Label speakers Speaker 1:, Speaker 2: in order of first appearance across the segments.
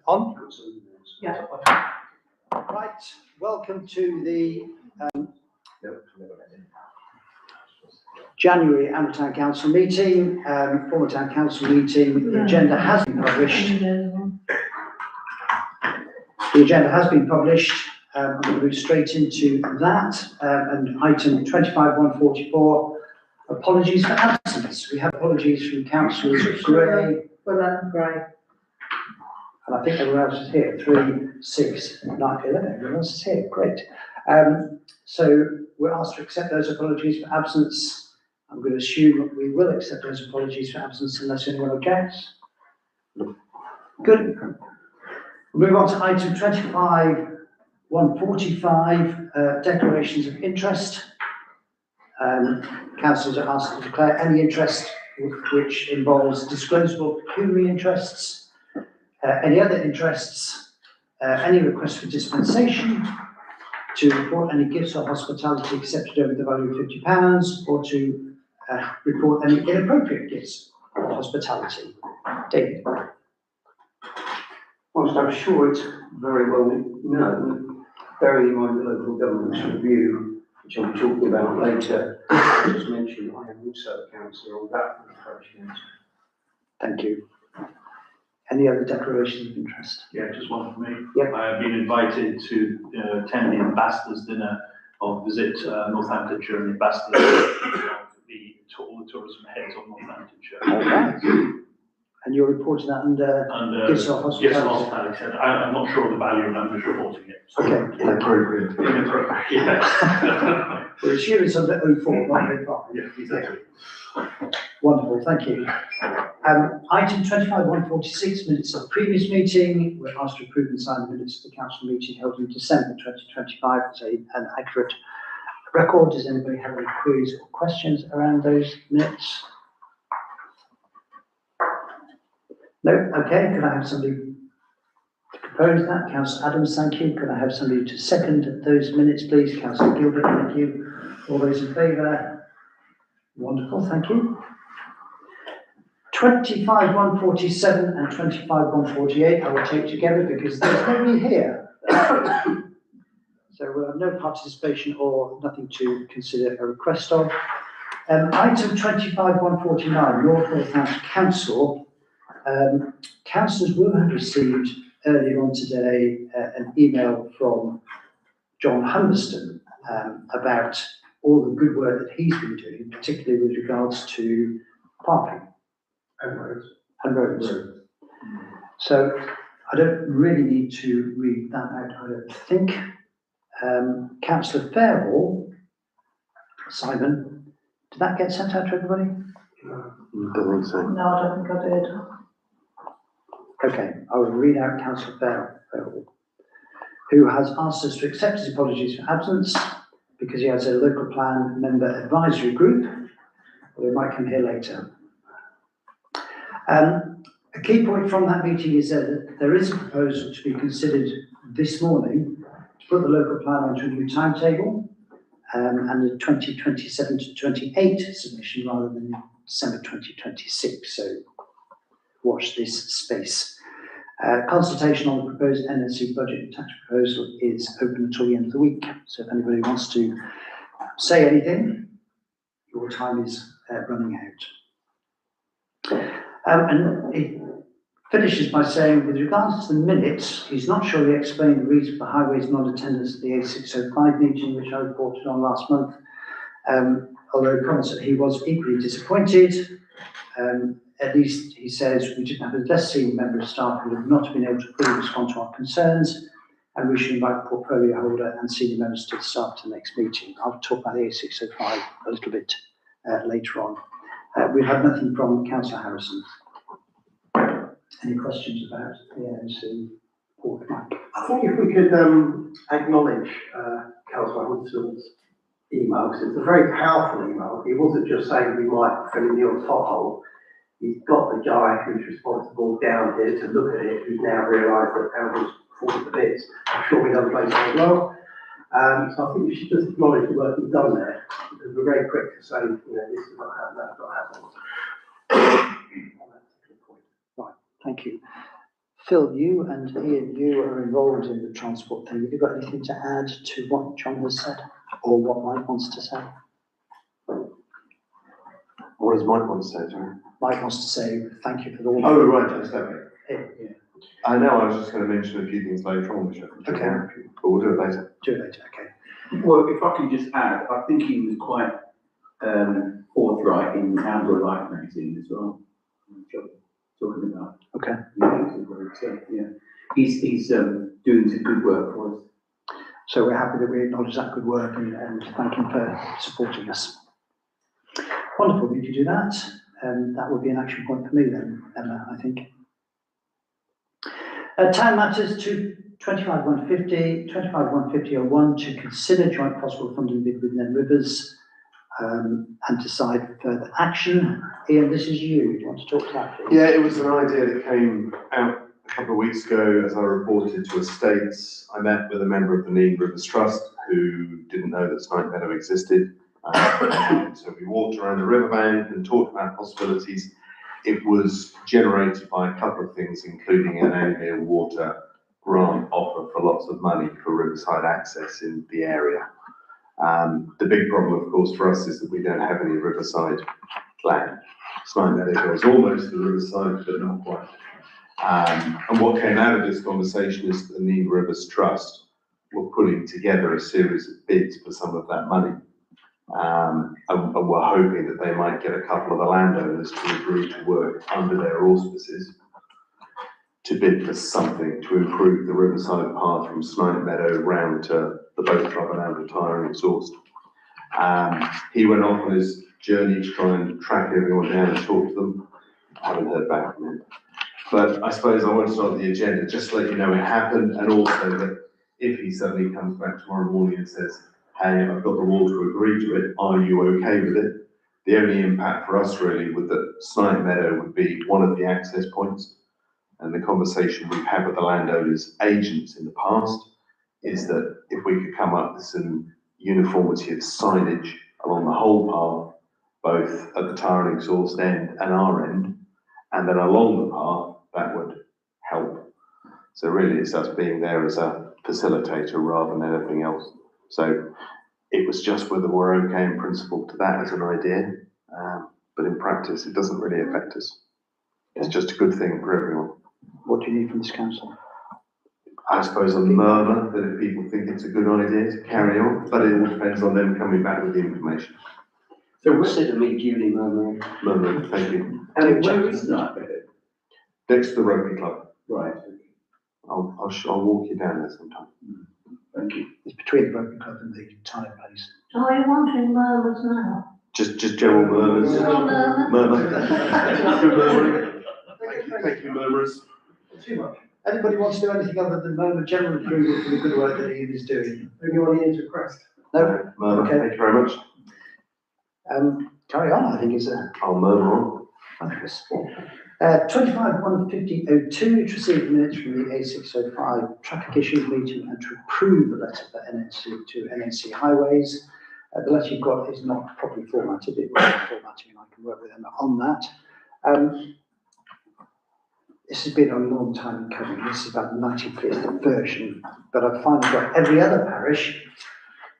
Speaker 1: On?
Speaker 2: Yeah.
Speaker 1: Right, welcome to the January Amber Town Council meeting, former Town Council meeting. The agenda has been published. The agenda has been published. I'm going to move straight into that. And item 25.144, apologies for absence. We have apologies from Councillors Gray.
Speaker 2: Gray.
Speaker 1: And I think everyone else is here, 3, 6, 9, 11, everyone else is here, great. So we're asked to accept those apologies for absence. I'm going to assume that we will accept those apologies for absence unless anyone objects. Good. We'll move on to item 25.145, declarations of interest. Councillors are asked to declare any interest which involves disclosable pecuniary interests, any other interests, any request for dispensation, to report any gifts or hospitality accepted over the value of £50, or to report any inappropriate gifts or hospitality. David.
Speaker 3: Whilst I'm sure it's very well known, bearing in mind the local government's review, which I'll be talking about later, as mentioned, I am also a councillor on that approach.
Speaker 1: Thank you. Any other declarations of interest?
Speaker 4: Yeah, just one for me.
Speaker 1: Yep.
Speaker 4: I have been invited to attend the Ambassadors' Dinner or visit Northamptonshire and the Ambassadors all the tourism heads of Northamptonshire.
Speaker 1: All right. And you're reporting that under gifts or hospitality?
Speaker 4: Yes, hospitality. I'm not sure of the value, and I'm just reporting it.
Speaker 1: Okay.
Speaker 4: Inappropriate. Inappropriate, yeah.
Speaker 1: We're assuming it's under 04, not 05.
Speaker 4: Yeah, exactly.
Speaker 1: Wonderful, thank you. Item 25.146, minutes of previous meeting. We're asked to approve and sign the minutes of the council meeting held in December 2025 as an accurate record. Does anybody have any queries or questions around those minutes? No? Okay, could I have somebody to propose that? Councillor Adams, thank you. Could I have somebody to second those minutes, please? Councillor Gilbert, thank you. All those in favour? Wonderful, thank you. 25.147 and 25.148 I will take together because there's nobody here. So we'll have no participation or nothing to consider a request of. Item 25.149, North Northampton Council. Councillors will have received earlier on today an email from John Humberston about all the good work that he's been doing, particularly with regards to parking and roads. So I don't really need to read that out, I don't think. Councillor Fairhall, Simon, did that get sent out to everybody?
Speaker 3: I don't think so.
Speaker 2: No, I don't think I did.
Speaker 1: Okay, I will read out Councillor Fairhall, who has asked us to accept his apologies for absence because he has a local plan member advisory group, or he might come here later. A key point from that meeting is that there is a proposal to be considered this morning to put the local plan onto a new timetable and the 2027 to 28 submission rather than December 2026. So watch this space. Consultation on the proposed NNC budget and tax proposal is open until the end of the week. So if anybody wants to say anything, your time is running out. And it finishes by saying, with regards to the minutes, he's not sure he explained the reason for Highways non-attendance at the A605 meeting, which I reported on last month. Although he comments that he was equally disappointed. At least he says we didn't have a less senior member of staff who would not have been able to fully respond to our concerns, and we should invite the portfolio holder and senior members to the staff to the next meeting. I'll talk about the A605 a little bit later on. We have nothing from Councillor Harrison. Any questions about the ANC report, Mike?
Speaker 5: I think if we could acknowledge Councillor Hudson's email, because it's a very powerful email. He wasn't just saying we might fill in the odd pothole. He's got the guy who's responsible down here to look at it, who's now realised that Elvis fallen to bits. I'm sure we've done places as well. So I think we should just acknowledge the work we've done there, because we're very quick to say, you know, this is not happening, that's not happening.
Speaker 1: Right, thank you. Phil, you and Ian, you are involved in the transport thing. Have you got anything to add to what John has said or what Mike wants to say?
Speaker 6: What does Mike want to say, sorry?
Speaker 1: Mike wants to say thank you for all.
Speaker 6: Oh, right, that's okay.
Speaker 1: Yeah,
Speaker 6: I know, I was just going to mention a few things later on, which I can do
Speaker 1: Okay.
Speaker 6: now, but we'll do it later.
Speaker 1: do it later, okay.
Speaker 7: Well, if I can just add, I think he was quite forthright in Outdoor Life magazine as well. Talking about.
Speaker 1: Okay.
Speaker 7: So, yeah, he's doing some good work for us.
Speaker 1: So we're happy that we acknowledge that good work and thank him for supporting us. Wonderful, we could do that. That would be an action point for me then, Emma, I think. Town matters to 25-150, 25-150-01 to consider joint possible funding bid with Ned Rivers and decide further action. Ian, this is you. Do you want to talk to that, please?
Speaker 6: Yeah, it was an idea that came out a couple of weeks ago as I reported to Estates. I met with a member of the Ned Rivers Trust who didn't know that Snipe Meadow existed. So we walked around the riverbank and talked about possibilities. It was generated by a couple of things, including an Anglia Water grant offer for lots of money for riverside access in the area. The big problem, of course, for us is that we don't have any riverside land. Snipe Meadow goes almost to the riverside, but not quite. And what came out of this conversation is the Ned Rivers Trust were putting together a series of bids for some of that money. And we're hoping that they might get a couple of the landowners to agree to work under their auspices to bid for something to improve the riverside path from Snipe Meadow round to the boat club and out of Tyre and Exhaust. He went off on his journey to try and track everyone down and talk to them. I haven't heard back from him. But I suppose I want to start the agenda, just to let you know it happened, and also that if he suddenly comes back tomorrow morning and says, hey, I've got the wall to agree to it, are you okay with it? The only impact for us really would that Snipe Meadow would be one of the access points. And the conversation we've had with the landowners' agents in the past is that if we could come up with some uniformity of signage along the whole path, both at the Tyre and Exhaust end and our end, and then along the path, that would help. So really it's us being there as a facilitator rather than anything else. So it was just whether we're okay in principle to that as an idea, but in practice it doesn't really affect us. It's just a good thing for everyone.
Speaker 1: What do you need from this council?
Speaker 6: I suppose a murmur that if people think it's a good idea to carry on, but it all depends on them coming back with the information.
Speaker 3: So consider me duly murmuring.
Speaker 6: Murmur, thank you.
Speaker 7: And where is Snipe Meadow?
Speaker 6: Next to the Rotary Club.
Speaker 7: Right,
Speaker 6: I'll walk you down there sometime.
Speaker 7: thank you.
Speaker 1: It's between the Broken Club and the Tyre place.
Speaker 2: Are you wanting murmurs now?
Speaker 6: Just general murmurs.
Speaker 2: General murmur.
Speaker 6: Murmur. Thank you, murmurers.
Speaker 5: Too much.
Speaker 1: Anybody wants to do anything other than murmur general approval for the good work that Ian is doing?
Speaker 5: Anyone here to crest?
Speaker 1: No?
Speaker 6: Murmur,
Speaker 1: Okay.
Speaker 6: thank you very much.
Speaker 1: Carry on, I think is a
Speaker 6: I'll murmur on.
Speaker 1: fabulous. 25-150-02 to receive minutes from the A605 traffic issues meeting and to approve the letter for NNC to NNC Highways. The letter you've got is not properly formatted. It will be formatting and I can work with them on that. This has been a long time coming. This is about the 95th version, but I've finally got every other parish,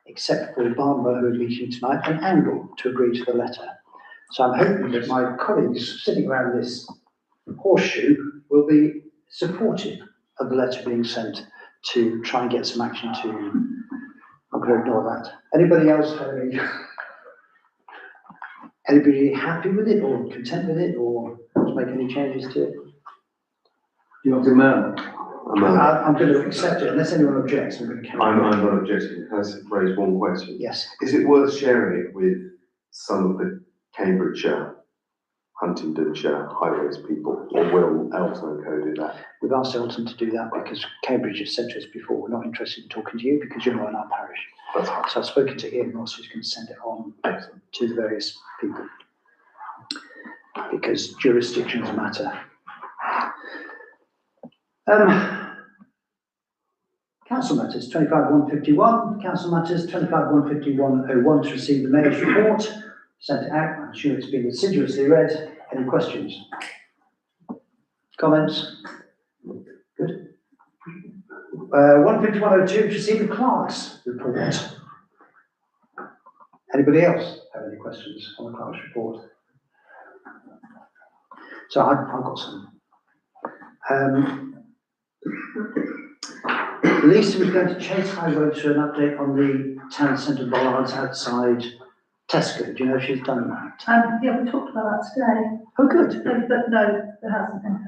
Speaker 1: except for Barnborough, who are meeting tonight, and Angle to agree to the letter. So I'm hoping that my colleagues sitting around this horseshoe will be supportive of the letter being sent to try and get some action to. I'm going to ignore that. Anybody else have any? Anybody happy with it or content with it or want to make any changes to it?
Speaker 7: You want to murmur?
Speaker 1: I'm going to accept it unless anyone objects. I'm going to carry
Speaker 6: I'm
Speaker 1: on.
Speaker 6: not objecting. Can I raise one question?
Speaker 1: Yes.
Speaker 6: Is it worth sharing it with some of the Cambridgeshire, Huntingdonshire highways people, or will Elton Co do that?
Speaker 1: We've asked Elton to do that because Cambridge has said to us before, we're not interested in talking to you because you're not in our parish.
Speaker 6: That's fine.
Speaker 1: So I've spoken to Ian Ross, who's going to send it on to the various people because jurisdictions matter. Council matters 25-151, council matters 25-151-01 to receive the mayor's report, sent out. I'm sure it's been assiduously read. Any questions? Comments? Good. 15102, to receive the clerk's report. Anybody else have any questions on the clerk's report? So I've got some. Lisa was going to chase High Road to an update on the town centre bollards outside Tesco. Do you know if she's done that?
Speaker 2: Yeah, we talked about that today,
Speaker 1: Oh, good.
Speaker 2: but no, there hasn't been.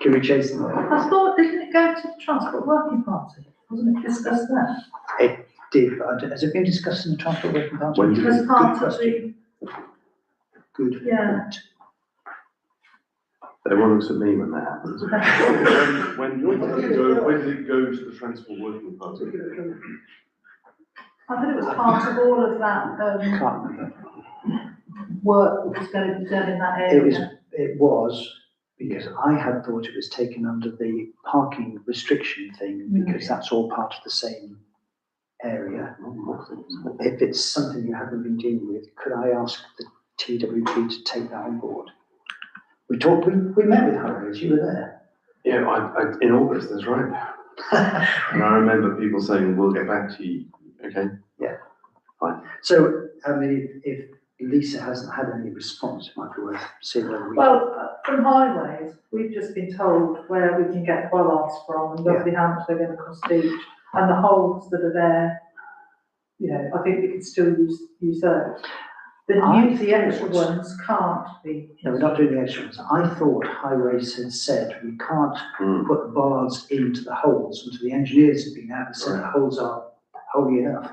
Speaker 1: Can we chase them there?
Speaker 2: I thought, didn't it go to the Transport Working Party? Wasn't it discussed there?
Speaker 1: It did, but has it been discussed in the Transport Working Party?
Speaker 6: When did
Speaker 2: As part of
Speaker 1: question.
Speaker 2: the,
Speaker 1: Good.
Speaker 2: Yeah.
Speaker 1: point.
Speaker 6: Everyone looks at me when that happens. When did it go to the Transport Working Party?
Speaker 2: I think it was part of all of that,
Speaker 1: Can't remember.
Speaker 2: work that was going to be done in that
Speaker 1: It was
Speaker 2: area.
Speaker 1: because I had thought it was taken under the parking restriction thing, because that's all part of the same area. If it's something you haven't been dealing with, could I ask the TWP to take that on board? We met with Harrods, you were there.
Speaker 6: Yeah, I in August, that's right. And I remember people saying, we'll get back to you, okay?
Speaker 1: So, I mean, if Lisa hasn't had any response, it might be worth seeing whether we.
Speaker 8: Well, from highways, we've just been told where we can get bollards from, and roughly how much they're going to cost each, and the holes that are there, you know, I think we can still use those. The extra ones can't be.
Speaker 1: No, we're not doing the extra ones. I thought Highways had said we can't put the bollards into the holes until the engineers have been out and said the holes are holy enough.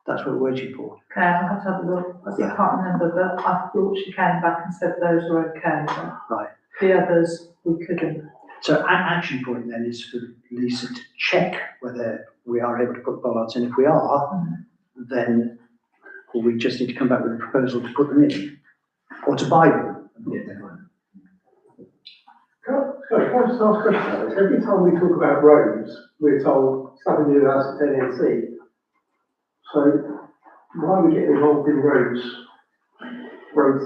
Speaker 1: That's what we're waiting for.
Speaker 8: Okay, I'll have to have a look, I
Speaker 1: Yeah.
Speaker 8: can't remember, but I thought she came back and said those were okay, but
Speaker 1: Right.
Speaker 8: the others we couldn't.
Speaker 1: So action point then is for Lisa to check whether we are able to put bollards in. If we are, then we just need to come back with a proposal to put them in, or to buy them.
Speaker 5: Sorry, can I just ask a question about this? Every time we talk about roads, we're told it's nothing to do with us, it's NNC. So why are we getting involved in road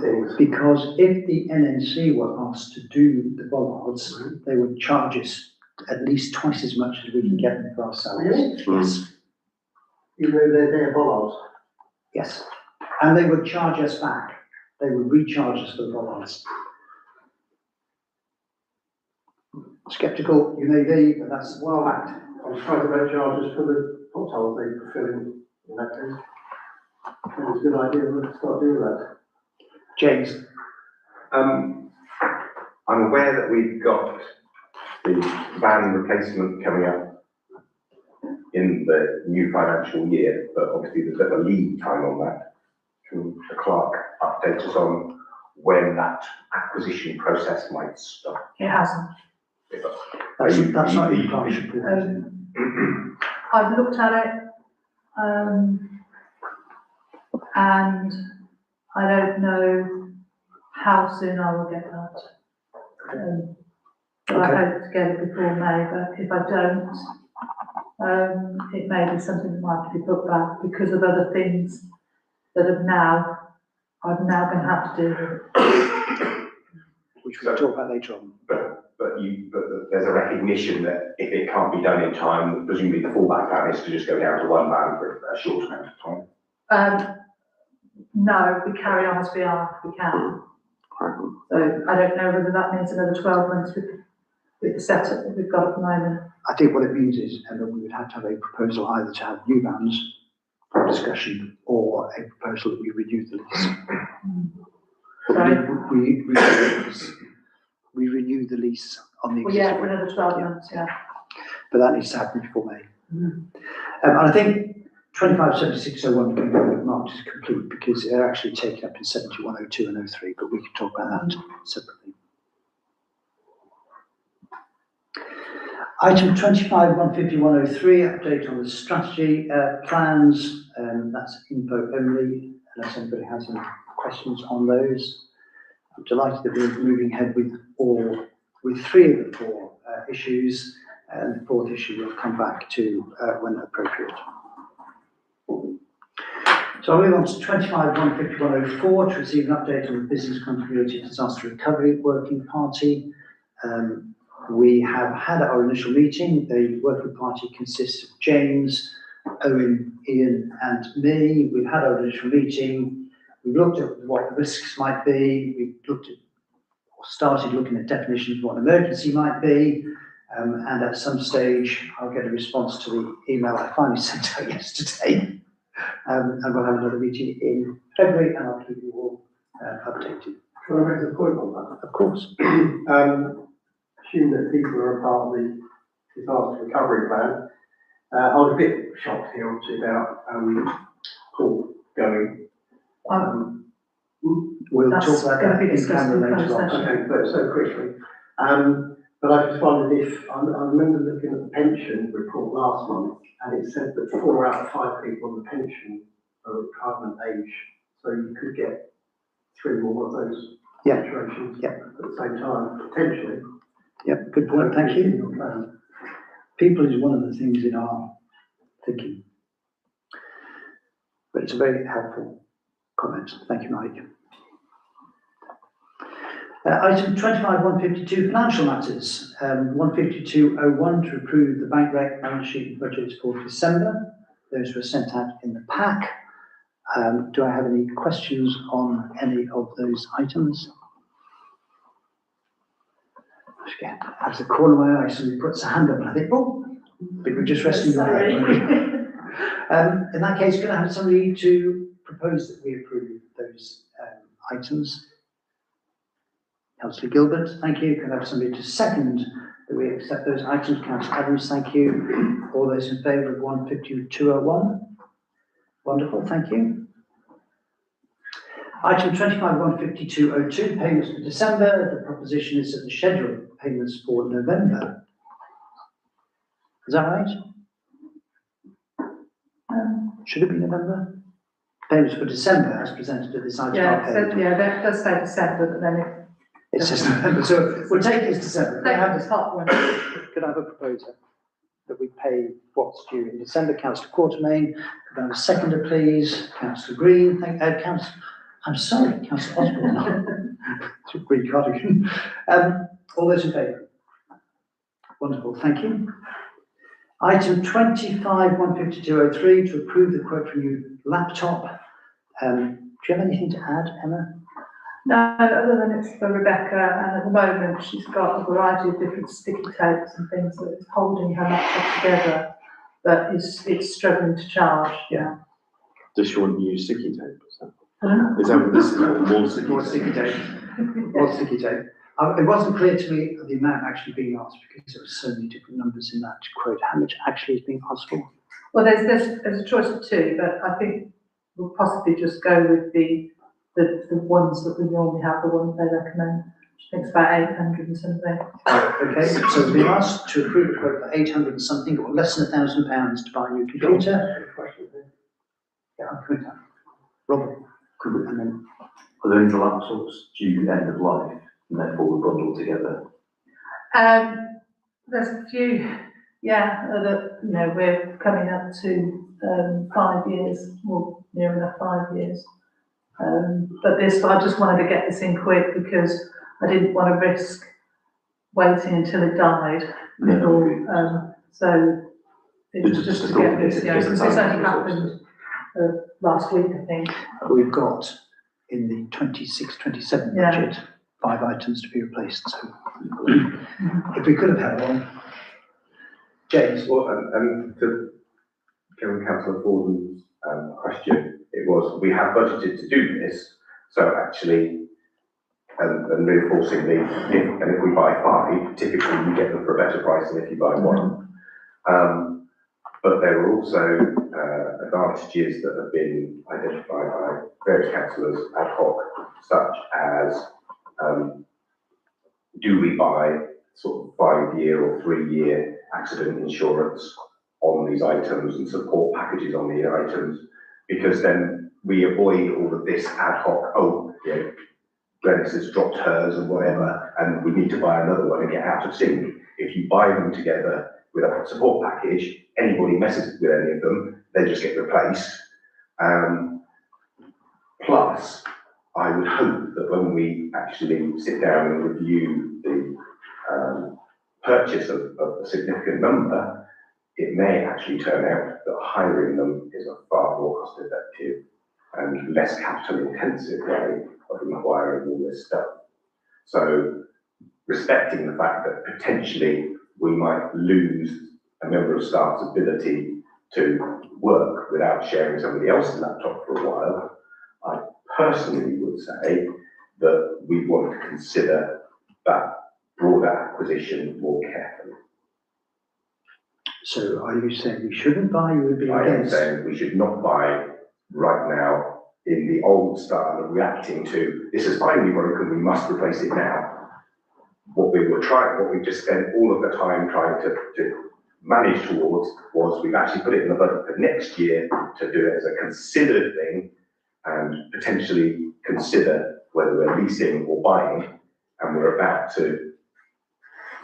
Speaker 5: things?
Speaker 1: Because if the NNC were asked to do the bollards, they would charge us at least twice as much as we can get them for ourselves.
Speaker 5: Really?
Speaker 1: Yes,
Speaker 5: Even though they're their bollards.
Speaker 1: yes. And they would charge us back. They would recharge us for the bollards. Skeptical you may be, but that's
Speaker 5: Well,
Speaker 1: fact.
Speaker 5: I was trying to make charges for the potholes they fill in that case. I think it's a good idea to start doing that.
Speaker 1: James,
Speaker 9: I'm aware that we've got the van replacement coming up in the new financial year, but obviously there's a bit of a lead time on that. Can the clerk update us on when that acquisition process might start?
Speaker 8: It hasn't.
Speaker 1: that's not in the clerk's report.
Speaker 8: I've looked at it, and I don't know how soon I will get that. But I hope to get it before May, but if I don't, it may be something that might have to be put back because of other things that I've now going to have to do.
Speaker 1: Which we'll talk about later on.
Speaker 9: But there's a recognition that if it can't be done in time, presumably the fallback plan is to just go down to one van for a short amount of time.
Speaker 8: No, we carry on as we are, if we can. So I don't know whether that means another 12 months with the setup that we've got at the moment.
Speaker 1: I think what it means is, Emma, we would have to have a proposal either to have new vans for discussion or a proposal that we renew the lease.
Speaker 8: Sorry?
Speaker 1: We renew the lease on the
Speaker 8: Well,
Speaker 1: existing
Speaker 8: yeah, for
Speaker 1: one.
Speaker 8: another 12 months, yeah.
Speaker 1: But that needs to happen before May. And I think 257601 can be marked as complete because they're actually taken up in 7102 and 03, but we can talk about that separately. Item 2515103, update on the strategy plans. That's info only, unless anybody has any questions on those. I'm delighted that we're moving ahead with three of the four issues, and the fourth issue we'll come back to when appropriate. So I'll move on to 2515104 to receive an update on the Business Continuity Disaster Recovery Working Party. We have had our initial meeting. The working party consists of James, Owen, Ian and me. We've had our initial meeting. We've looked at what the risks might be. We've looked at, or started looking at definitions of what an emergency might be. And at some stage, I'll get a response to the email I finally sent out yesterday. And we'll have another meeting in February, and I'll keep you all updated.
Speaker 5: Can I raise a point on that?
Speaker 1: Of course.
Speaker 5: Assume that people are a part of the disaster recovery plan. I was a bit shocked here, obviously, about Paul going.
Speaker 1: We'll
Speaker 8: That's
Speaker 1: talk about
Speaker 8: gonna
Speaker 1: that
Speaker 8: be
Speaker 1: in
Speaker 8: discussed
Speaker 1: camera
Speaker 8: in
Speaker 1: later
Speaker 8: closed
Speaker 1: on.
Speaker 5: Okay, but so quickly. But I just wondered if, I remember looking at the pension report last month, and it said that 4 out of 5 people on the pension are at retirement age. So you could get 3 more of those
Speaker 1: Yeah.
Speaker 5: situations
Speaker 1: Yeah.
Speaker 5: at the same time, potentially.
Speaker 1: Yep, good point, thank
Speaker 5: In
Speaker 1: you.
Speaker 5: your plan.
Speaker 1: People is one of the things in our thinking. But it's a very helpful comment. Thank you, Mike. Item 25-152, financial matters. 152.01 to approve the bank rec balance sheet and budgets for December. Those were sent out in the pack. Do I have any questions on any of those items? Again, out of the corner of my eye, somebody puts a hand up and I think, oh, but we're just resting your head. In that case, can I have somebody to propose that we approve those items? Councillor Gilbert, thank you. Can I have somebody to second that we accept those items? Councillor Adams, thank you. All those in favour of 152.01? Wonderful, thank you. Item 25-152.02, payments for December. The proposition is that the schedule of payments for November. Is that right? Should it be November? Payments for December as presented at this item.
Speaker 8: That does say December, but then
Speaker 1: It says November, so we'll take it as December.
Speaker 8: they have the top one.
Speaker 1: Could I have a proposal that we pay what's due in December? Councillor Quartermain, could I have a seconder, please? Councillor Green, Councillor Osborne. Green cardigan. All those in favour? Wonderful, thank you. Item 25-152.03 to approve the quote for new laptop. Do you have anything to add, Emma?
Speaker 8: No, other than it's for Rebecca, and at the moment she's got a variety of different sticky tapes and things that is holding her laptop together, but it's struggling to charge.
Speaker 1: Yeah.
Speaker 6: Does she want new sticky tape?
Speaker 8: Pardon?
Speaker 6: Is that what this is for? More sticky
Speaker 1: More
Speaker 6: tape?
Speaker 1: sticky tape. More sticky tape. It wasn't clear to me the amount actually being asked because there were so many different numbers in that quote. How much actually is being asked for?
Speaker 8: Well, there's a choice of 2, but I think we'll possibly just go with the ones that we normally have, the ones they recommend. I think it's about 800 and something.
Speaker 1: Okay, so we've been asked to approve a quote for 800 and something, or less than £1,000 to buy a new computer. Yeah, I'm coming down. Robert, and then
Speaker 10: Are those laptops due end of life and therefore we're bundled together?
Speaker 8: There's a few, that, we're coming up to 5 years, or near enough 5 years. But I just wanted to get this in quick because I didn't want to risk waiting until it died. So it's just to get this, because this only happened last week, I think.
Speaker 1: we've got in the 26-27
Speaker 8: Yeah.
Speaker 1: budget 5 items to be replaced. So if we could have had one, James.
Speaker 9: Well, and to Councillor Forden's question, it was, we have budgeted to do this, so actually, and reinforcing if we buy 5, typically you get them for a better price than if you buy 1. But there are also advantages that have been identified by various councillors ad hoc, such as do we buy sort of 5-year or 3-year accident insurance on these items and support packages on the items, because then we avoid all of this ad hoc, Glenys has dropped hers and whatever, and we need to buy another one and get out of sync. If you buy them together with a support package, anybody messes with any of them, they just get replaced. Plus, I would hope that when we actually sit down and review purchase of a significant number, it may actually turn out that hiring them is a far more cost effective and less capital intensive way of acquiring all this stuff. So respecting the fact that potentially we might lose a member of staff's ability to work without sharing somebody else's laptop for a while, I personally would say that we want to consider that broader acquisition more carefully.
Speaker 1: So are you saying we shouldn't buy, you would be
Speaker 9: I am
Speaker 1: against?
Speaker 9: saying we should not buy right now in the old style of reacting to, this is finally broken, we must replace it now. What we just spent all of the time trying to manage towards was we've actually put it in the budget for next year to do it as a considered thing and potentially consider whether we're leasing or buying, and we're about to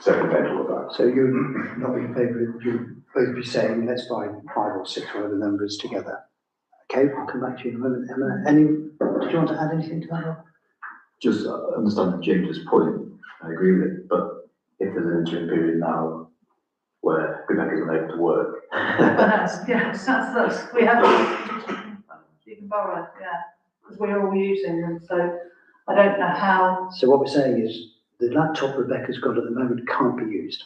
Speaker 9: circumvent all of that.
Speaker 1: So you're not in favour of, you both be saying, let's buy 5 or 6 or other numbers together. Okay, I'll come back to you in a moment. Emma, did you want to add anything to that, Rob?
Speaker 10: Just understanding James's point, I agree with it, but if there's an interim period now where Rebecca's unable to work.
Speaker 8: That's, we have, you can borrow, yeah, because we're all using them, so I don't know how.
Speaker 1: So what we're saying is the laptop Rebecca's got at the moment can't be used.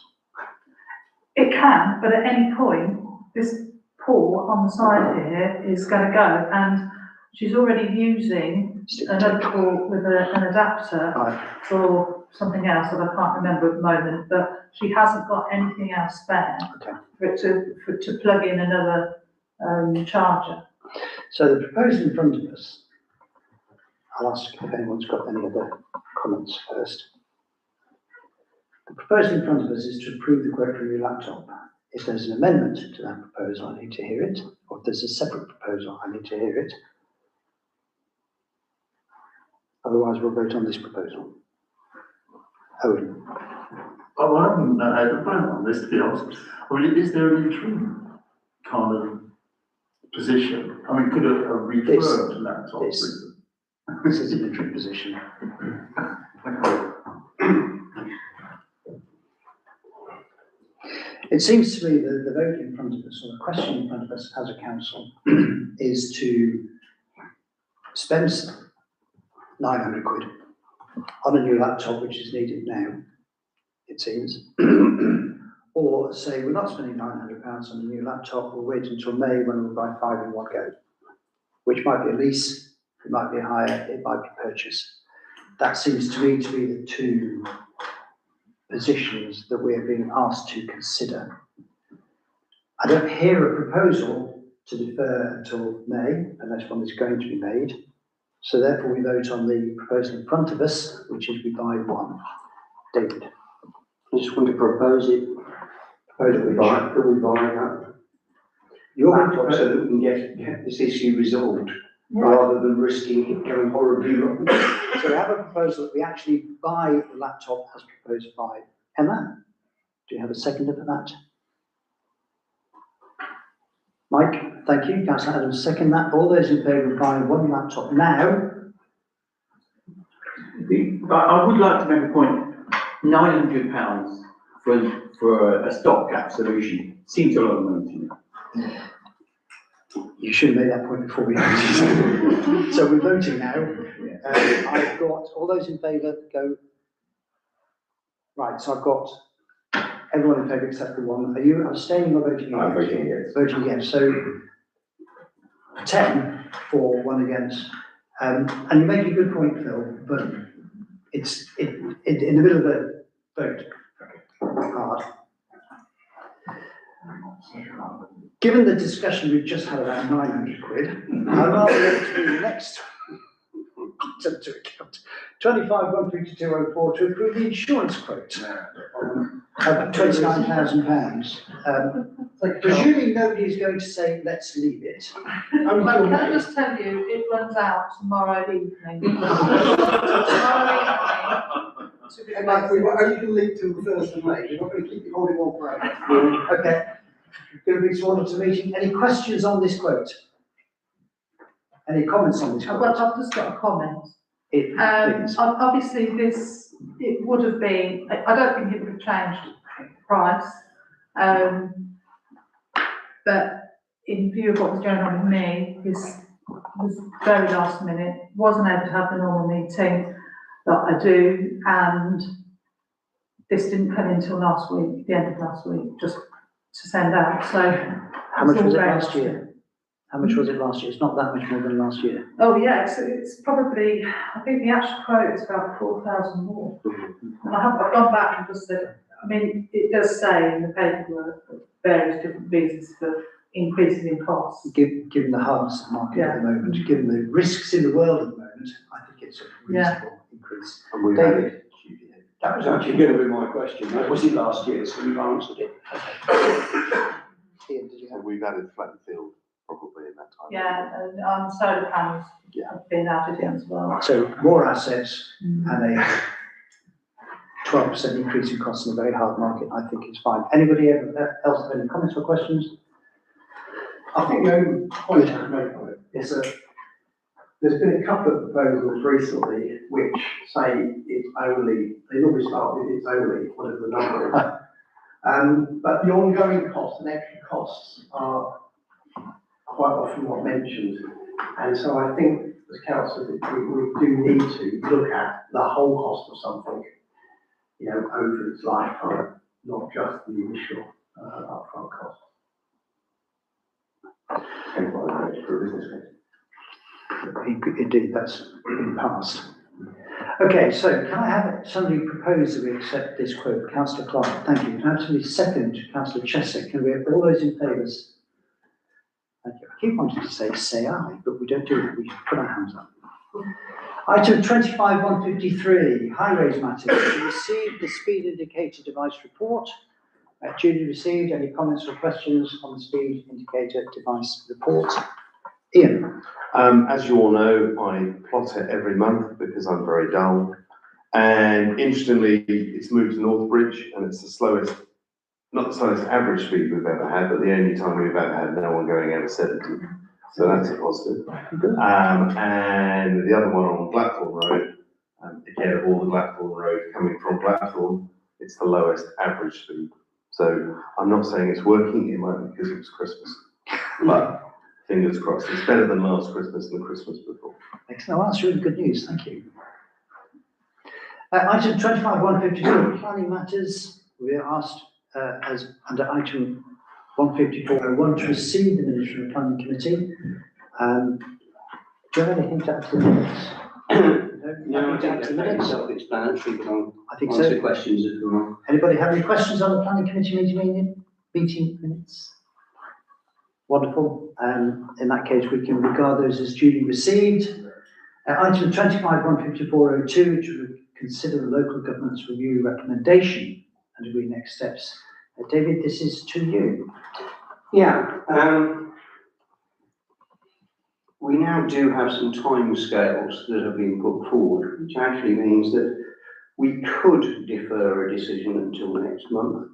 Speaker 8: It can, but at any point, this port on the side here is going to go, and she's already using another port with an adapter for something else that I can't remember at the moment, but she hasn't got anything else spare for it to plug in another charger.
Speaker 1: So the proposal in front of us, I'll ask if anyone's got any other comments first. The proposal in front of us is to approve the quote for a new laptop. If there's an amendment to that proposal, I need to hear it. Or if there's a separate proposal, I need to hear it. Otherwise, we'll vote on this proposal. Owen.
Speaker 11: Oh, I haven't had a plan on this, to be honest. I mean, is there an interim kind of position? I mean, could a refurbed laptop reason?
Speaker 1: This is an interim position. It seems to me that the vote in front of us, or the question in front of us as a council, is to spend 900 quid on a new laptop, which is needed now, it seems. Or say, we're not spending £900 on a new laptop, we'll wait until May when we'll buy 5 in one go, which might be a lease, it might be a hire, it might be purchase. That seems to me to be the two positions that we're being asked to consider. I don't hear a proposal to defer until May, unless one is going to be made. So therefore we vote on the proposal in front of us, which is we buy one. David.
Speaker 3: I just want to propose that we buy that. Your laptop so that we can get this issue resolved, rather than risking it going horribly wrong.
Speaker 1: So we have a proposal that we actually buy the laptop as proposed by Emma. Do you have a seconder for that? Mike, thank you. Councillor Adams, second that. All those in favour of buying one laptop now?
Speaker 7: I would like to make a point. £900 for a stopgap solution seems a lot of money to me.
Speaker 1: You should have made that point before we voted. So we're voting now. I've got all those in favour go. Right, so I've got everyone in favour except for one. Are you abstaining or voting against?
Speaker 9: I'm voting against.
Speaker 1: Voting against. So 10 for, 1 against. And you make a good point, Phil, but it's in the middle of a vote. Hard. Given the discussion we've just had about 900 quid, I'd rather let it be the next item to account. 25/15204 to approve the insurance quote of £29,000. Presuming nobody is going to say, let's leave it.
Speaker 8: Well, can I just tell you, it runs out tomorrow evening.
Speaker 5: And like, we were only leave till the 1st of May, we're not going to keep it holding on forever.
Speaker 1: Okay, going to be sworn into meeting. Any questions on this quote? Any comments on this quote?
Speaker 8: Well, I've just got a comment.
Speaker 1: Please.
Speaker 8: Obviously this, it would have been, I don't think it would have changed price. But in view of what was going on with me, this was very last minute, wasn't able to have the normal meeting that I do, and this didn't come in until last week, the end of last week, just to send out, so.
Speaker 1: How much
Speaker 8: it's all
Speaker 1: was it
Speaker 8: very
Speaker 1: last
Speaker 8: last
Speaker 1: year? How much was it last year? It's not that much more than last year.
Speaker 8: Oh, yeah, it's probably, I think the actual quote is about 4,000 more. And I've gone back and just said, I mean, it does say in the paperwork that various different reasons for increases in costs.
Speaker 1: Given the hardness of the market at the moment, given the risks in the world at the moment, I think it's a reasonable increase.
Speaker 3: And we've
Speaker 1: David?
Speaker 3: added, that was actually going to be my question, what was it last year, so you've answered it.
Speaker 1: Ian, did you
Speaker 6: So
Speaker 1: have?
Speaker 6: we've added Flattenfield probably in that time.
Speaker 8: Yeah, and solar panels have been added in as well.
Speaker 1: So more assets and a 12% increase in costs in a very hard market, I think is fine. Anybody else have any comments or questions?
Speaker 5: I think the only point I can make on it is that there's been a couple of proposals recently which say it's only, they normally start with it's only, whatever the number is. But the ongoing costs and extra costs are quite often not mentioned. And so I think as councillors, we do need to look at the whole cost of something, you know, over its lifetime, not just the initial upfront cost.
Speaker 1: Indeed, that's been passed. Okay, so can I have somebody propose that we accept this quote? Councillor Clark, thank you. Can I have somebody second? Councillor Cheswick, can we have all those in favour? Thank you. I keep wanting to say aye, but we don't do it. We put our hands up. Item 25-153, highways matters. We received the speed indicator device report. Duly received. Any comments or questions on the speed indicator device report? Ian.
Speaker 6: As you all know, I plot it every month because I'm very dull. And interestingly, it's moved to Northbridge and it's the slowest, not the slowest average speed we've ever had, but the only time we've ever had no one going over 70. So that's a positive. And the other one on Blackthorn Road, again, of all the Blackthorn Road coming from Blackthorn, it's the lowest average speed. So I'm not saying it's working, it might be because it was Christmas. But fingers crossed, it's better than last Christmas and the Christmas before.
Speaker 1: Excellent, well, that's really good news, thank you. Item 25-152, planning matters. We are asked, as under item 154.01, to receive the minutes from the planning committee. Do you have anything to add to the minutes?
Speaker 3: No, I think that's self-explanatory, but I'll
Speaker 1: I think
Speaker 3: answer
Speaker 1: so.
Speaker 3: questions if you want.
Speaker 1: Anybody have any questions on the planning committee meeting minutes? Wonderful. In that case, we can regard those as duly received. Item 25-154.02, to consider the local government's review recommendation and agree next steps. David, this is to you.
Speaker 3: Yeah, we now do have some timescales that have been put forward, which actually means that we could defer a decision until next month.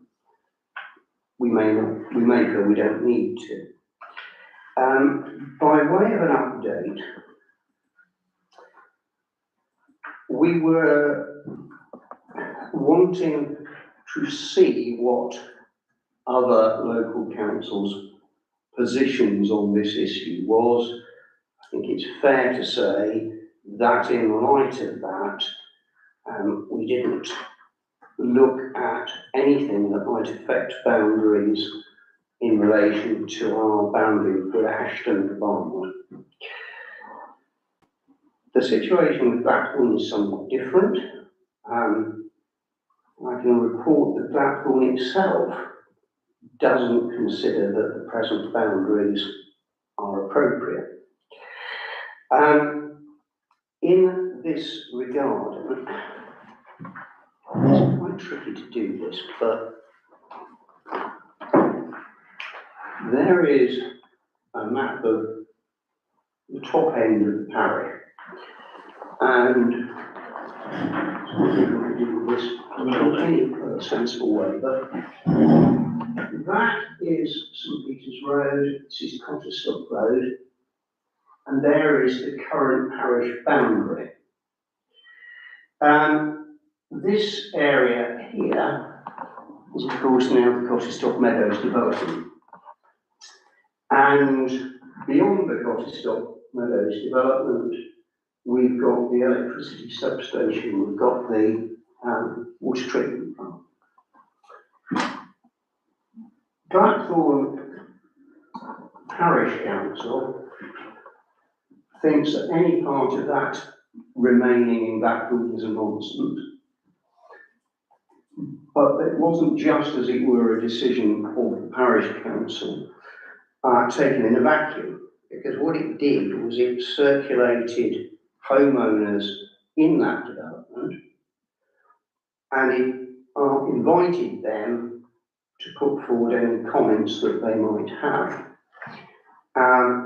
Speaker 3: We may not, we may feel we don't need to. By way of an update, we were wanting to see what other local councils' positions on this issue was. I think it's fair to say that in light of that, we didn't look at anything that might affect boundaries in relation to our boundary with Ashton Barnwood. The situation with Blackthorn is somewhat different. I can report that Blackthorn itself doesn't consider that the present boundaries are appropriate. In this regard, it's quite tricky to do this, but there is a map of the top end of the parish, and I do this in any sensible way, but that is St Peter's Road, this is Cotterstock Road, and there is the current parish boundary. This area here is of course now the Cottesstock Meadows development. And beyond the Cottesstock Meadows development, we've got the electricity substation, we've got the water treatment plant. Blackthorn Parish Council thinks that any part of that remaining in Blackthorn is a nonsense. But it wasn't just, as it were, a decision of the parish council taken in a vacuum, because what it did was it circulated homeowners in that development and it invited them to put forward any comments that they might have.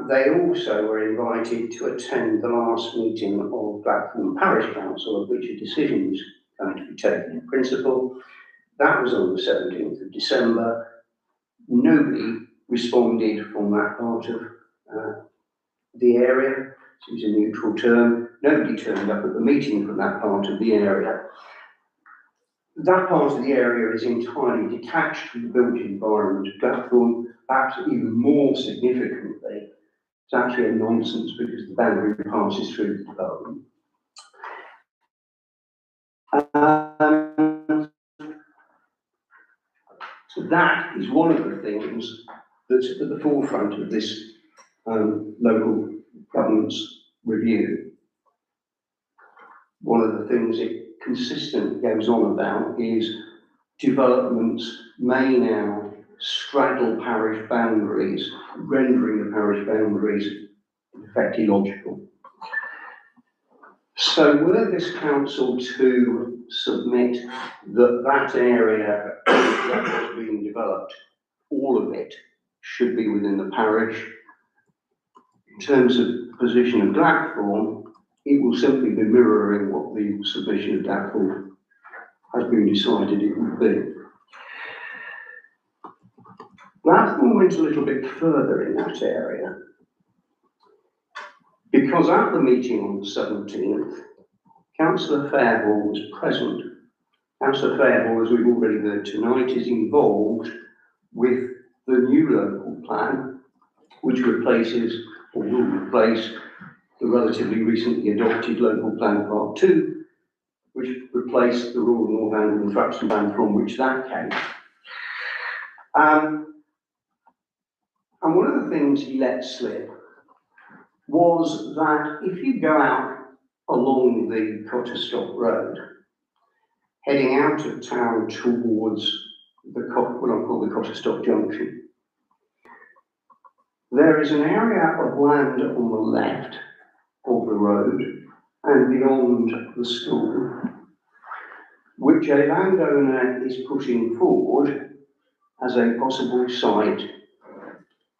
Speaker 3: They also were invited to attend the last meeting of Blackthorn Parish Council, of which a decision was going to be taken in principle. That was on the 17th of December. Nobody responded from that part of the area. To use a neutral term. Nobody turned up at the meeting from that part of the area. That part of the area is entirely detached from the built environment of Blackthorn. Perhaps even more significantly, it's actually a nonsense because the boundary passes through the development. That is one of the things that's at the forefront of this local governance review. One of the things it consistently goes on about is developments may now straddle parish boundaries, rendering the parish boundaries in effect illogical. So were this council to submit that that area that was being developed, all of it, should be within the parish, in terms of the position of Blackthorn, it will simply be mirroring what the submission of Blackthorn has been decided it would be. Blackthorn went a little bit further in that area, because at the meeting on the 17th, Councillor Fairball was present. Councillor Fairball, as we've already heard tonight, is involved with the new local plan, which replaces, or will replace, the relatively recently adopted local plan part 2, which replaced the Rural Northampton fraction plan from which that came. And one of the things he let slip was that if you go out along the Cottesstock Road, heading out of town towards what I call the Cottesstock Junction, there is an area of land on the left of the road and beyond the school, which a landowner is putting forward as a possible site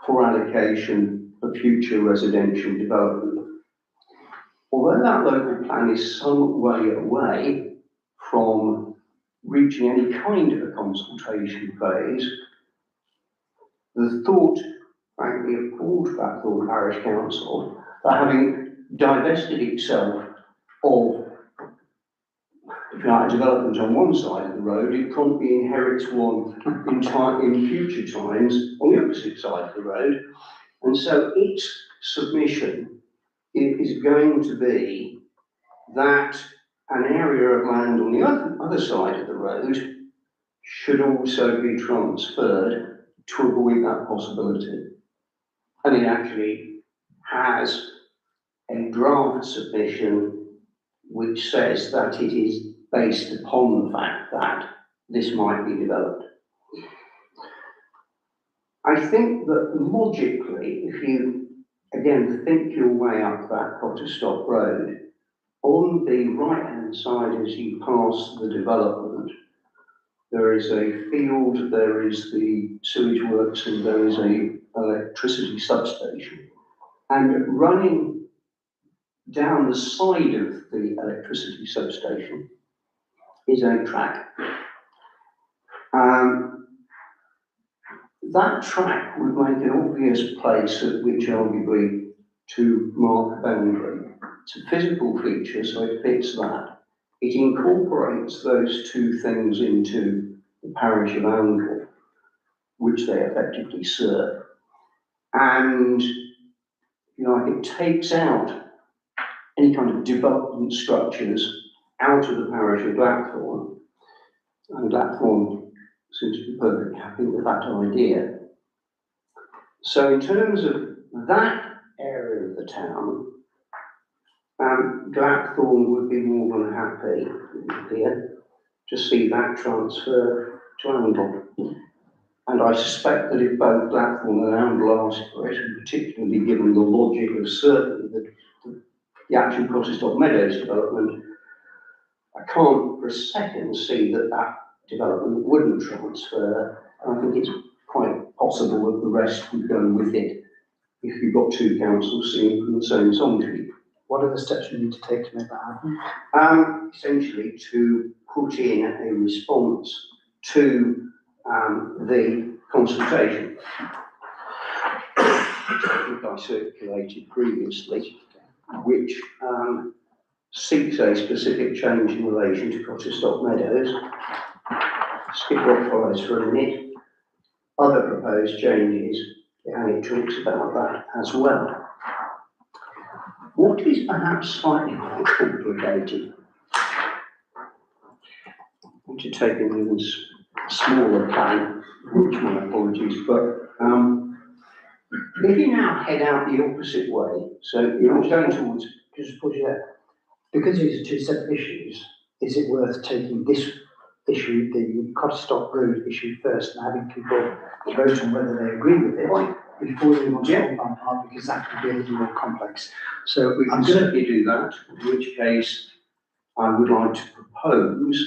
Speaker 3: for allocation of future residential development. Although that local plan is some way away from reaching any kind of a consultation phase, the thought, frankly, appalled Blackthorn Parish Council for having divested itself of, if you like, a development on one side of the road, it promptly inherits one in future times on the opposite side of the road. And so its submission is going to be that an area of land on the other side of the road should also be transferred to avoid that possibility. And it actually has a draft submission which says that it is based upon the fact that this might be developed. I think that logically, if you again think your way up that Cottesstock Road, on the right hand side as you pass the development, there is a field, there is the sewage works, and there is a electricity substation. And running down the side of the electricity substation is a track. That track would make an obvious place at which arguably to mark the boundary. It's a physical feature, so it fits that. It incorporates those two things into the parish of Oundle, which they effectively serve. And, you know, it takes out any kind of development structures out of the parish of Blackthorn. And Blackthorn seems to be perfectly happy with that idea. So in terms of that area of the town, Blackthorn would be more than happy, it would appear, to see that transfer to Oundle. And I suspect that if both Blackthorn and Oundle ask for it, and particularly given the logic of certainly the actual Cottesdale Meadows development, I can't for a second see that that development wouldn't transfer. And I think it's quite possible that the rest would go with it if you've got two councils singing from the same song sheet.
Speaker 1: What are the steps you need to take to make that happen?
Speaker 3: Essentially to put in a response to the consultation, which I think I circulated previously, which seeks a specific change in relation to Cottesdale Meadows. Skip what follows for a minute. Other proposed changes, and it talks about that as well. What is perhaps slightly more complicated, I want to take an even smaller plan, which my apologies, but if you now head out the opposite way, so you're not going towards,
Speaker 1: Just put it out. Because these are two separate issues, is it worth taking this issue, the Cottesdale Road issue first, and having people vote on whether they agree with it before they want to Oldham Park, because that could be a little more complex. So
Speaker 3: we can certainly do that, in which case I would like to propose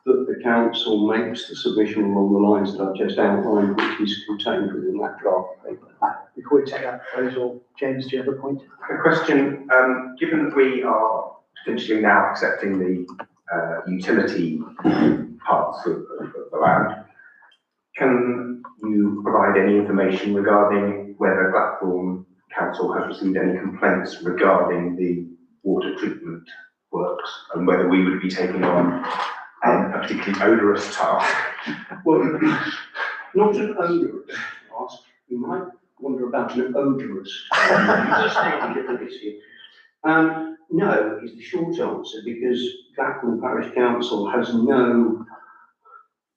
Speaker 3: that the council makes the submission along the lines that I've just outlined, which is contained within that draft paper.
Speaker 1: Before we take that proposal, James, do you have a point?
Speaker 9: A question, given that we are potentially now accepting the utility parts of the land, can you provide any information regarding whether Blackthorn Council has received any complaints regarding the water treatment works and whether we would be taking on a particularly onerous task?
Speaker 3: Well, not an onerous task, you might wonder about an odorous. No is the short answer, because Blackthorn Parish Council has no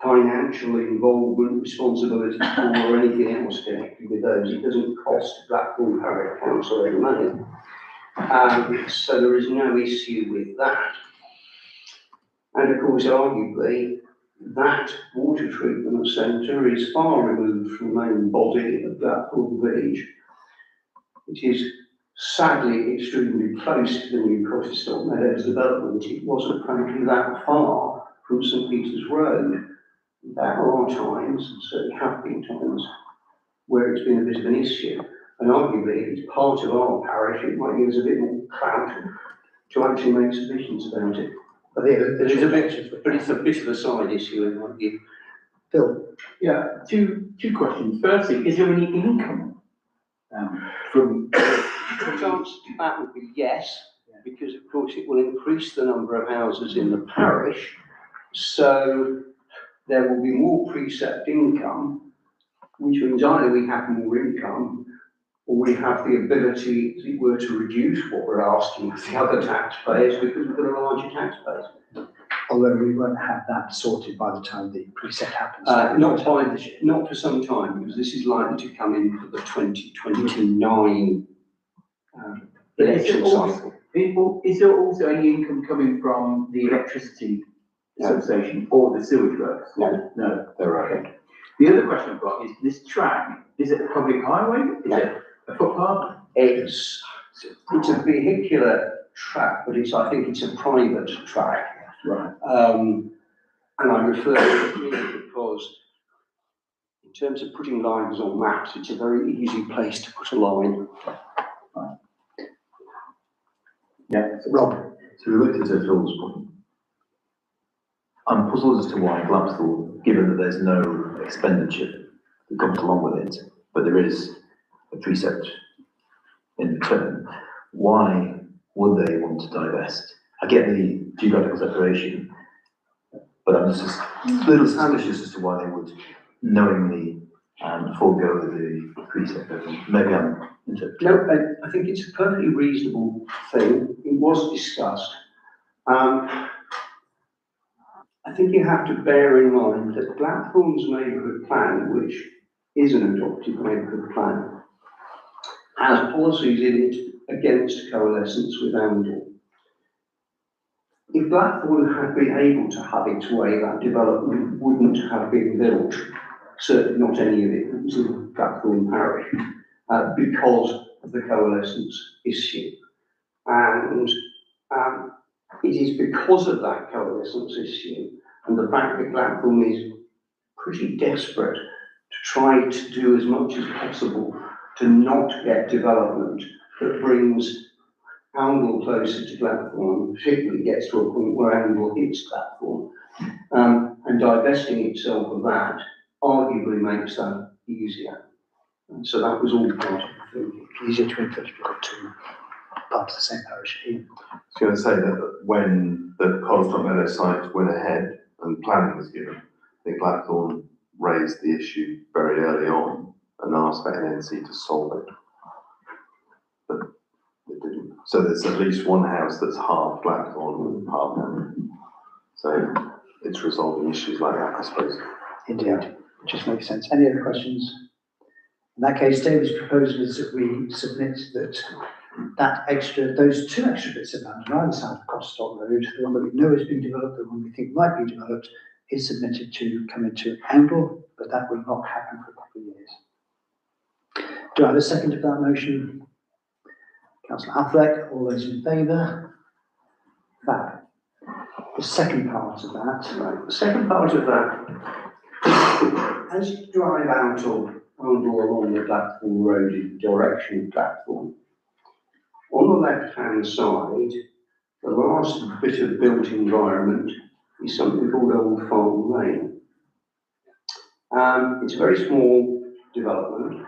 Speaker 3: financial involvement, responsibility for, or anything else connected with those. It doesn't cost Blackthorn Parish Council any money. So there is no issue with that. And of course, arguably, that water treatment centre is far removed from the main body of Blackthorn Village. It is sadly extremely close to the new Cottesdale Meadows development. It wasn't frankly that far from St Peter's Road. There are times, and certainly have been times, where it's been a bit of an issue. And arguably, if it's part of our parish, it might give us a bit more clout to actually make submissions about it. But it's a bit of a side issue in my view.
Speaker 1: Phil?
Speaker 7: Yeah, two questions. Firstly, is there any income from?
Speaker 3: The chance to that would be yes, because of course it will increase the number of houses in the parish, so there will be more precept income, which means either we have more income or we have the ability, as it were, to reduce what we're asking of the other taxpayers because we've got a larger tax base.
Speaker 1: Although we won't have that sorted by the time the preset happens.
Speaker 3: Not for some time, because this is likely to come in for the 2029 election cycle.
Speaker 7: Is there also any income coming from the electricity substation or the sewage works?
Speaker 3: No.
Speaker 7: No.
Speaker 3: Okay.
Speaker 7: The other question I've got is this track, is it a public highway? Is it a footpath?
Speaker 3: It's a vehicular track, but I think it's a private track.
Speaker 7: Right.
Speaker 3: And I refer to it because in terms of putting lines on maps, it's a very easy place to put a line.
Speaker 7: Right. Yeah.
Speaker 1: Rob?
Speaker 10: So related to Phil's point, I'm puzzled as to why Blackthorn, given that there's no expenditure that comes along with it, but there is a precept in return, why would they want to divest? I get the geographical separation, But I'm just a little suspicious as to why they would knowingly forego the precept. Maybe I'm interpreting.
Speaker 3: No, I think it's a perfectly reasonable thing. It was discussed. I think you have to bear in mind that Blackthorn's neighbourhood plan, which is an adopted neighbourhood plan, has policies in it against coalescence with Oundle. If Blackthorn had been able to have its way, that development wouldn't have been built. Certainly not any of it that was in Blackthorn Parish, because of the coalescence issue. And it is because of that coalescence issue and the fact that Blackthorn is pretty desperate to try to do as much as possible to not get development that brings Oundle closer to Blackthorn, particularly gets to a point where Oundle hits Blackthorn, and divesting itself of that arguably makes that easier. And so that was all part of the thinking.
Speaker 1: Easier to input if you've got two parts of the same parish.
Speaker 6: I was going to say that when the Coldstream Meadow site went ahead and planning was given, I think Blackthorn raised the issue very early on and asked for NNC to solve it. But it didn't. So there's at least one house that's half Blackthorn and half Meadow. So it's resolving issues like that, I suppose.
Speaker 1: Indeed, it just makes sense. Any other questions? In that case, David's proposal is that we submit those two extra bits of land on either side of Costock Road, the one that we know has been developed, the one we think might be developed, is submitted to come into Oundle, but that will not happen for a couple of years. Do I have a second of that motion? Councillor Affleck, all those in favour? Fab. The second part of that.
Speaker 3: Right, the second part of that, as you drive out of Oundle along the Blackthorn Road in the direction of Blackthorn, on the left-hand side, the last bit of built environment is something called Old Farm Lane. It's a very small development.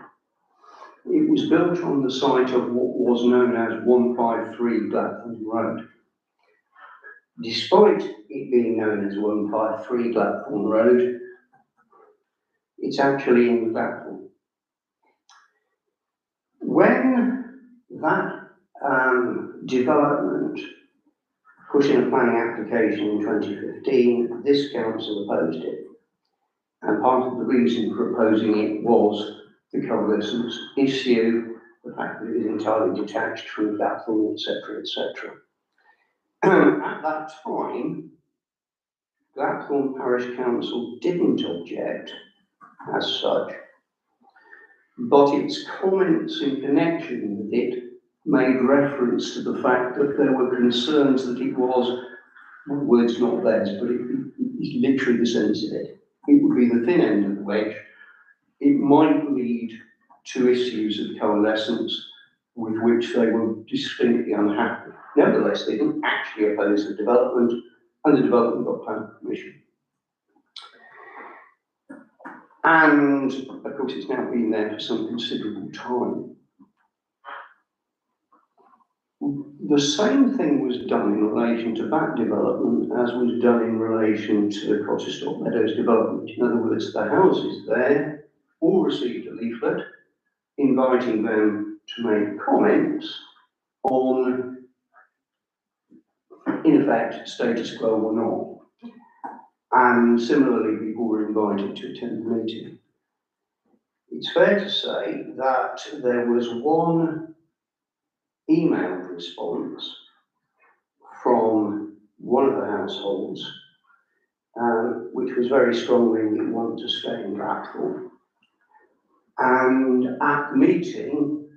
Speaker 3: It was built on the site of what was known as 153 Blackthorn Road. Despite it being known as 153 Blackthorn Road, it's actually in Blackthorn. When that development put in a planning application in 2015, this council opposed it. And part of the reason for opposing it was the coalescence issue, the fact that it was entirely detached from Blackthorn, etc., etc. At that time, Blackthorn Parish Council didn't object as such, but its comments in connection with it made reference to the fact that there were concerns that it was, well, the word's not theirs, but it is literally the sense of it. It would be the thin end of the wedge. It might lead to issues of coalescence with which they were distinctly unhappy. Nevertheless, they didn't actually oppose the development, and the development got planning permission. And of course, it's now been there for some considerable time. The same thing was done in relation to that development as was done in relation to the Cottesthorpe Meadows development. In other words, the houses there all received a leaflet inviting them to make comments on, in effect, status quo or not. And similarly, people were invited to attend the meeting. It's fair to say that there was one email response from one of the households, which was very strongly we want to stay in Blackthorn. And at the meeting,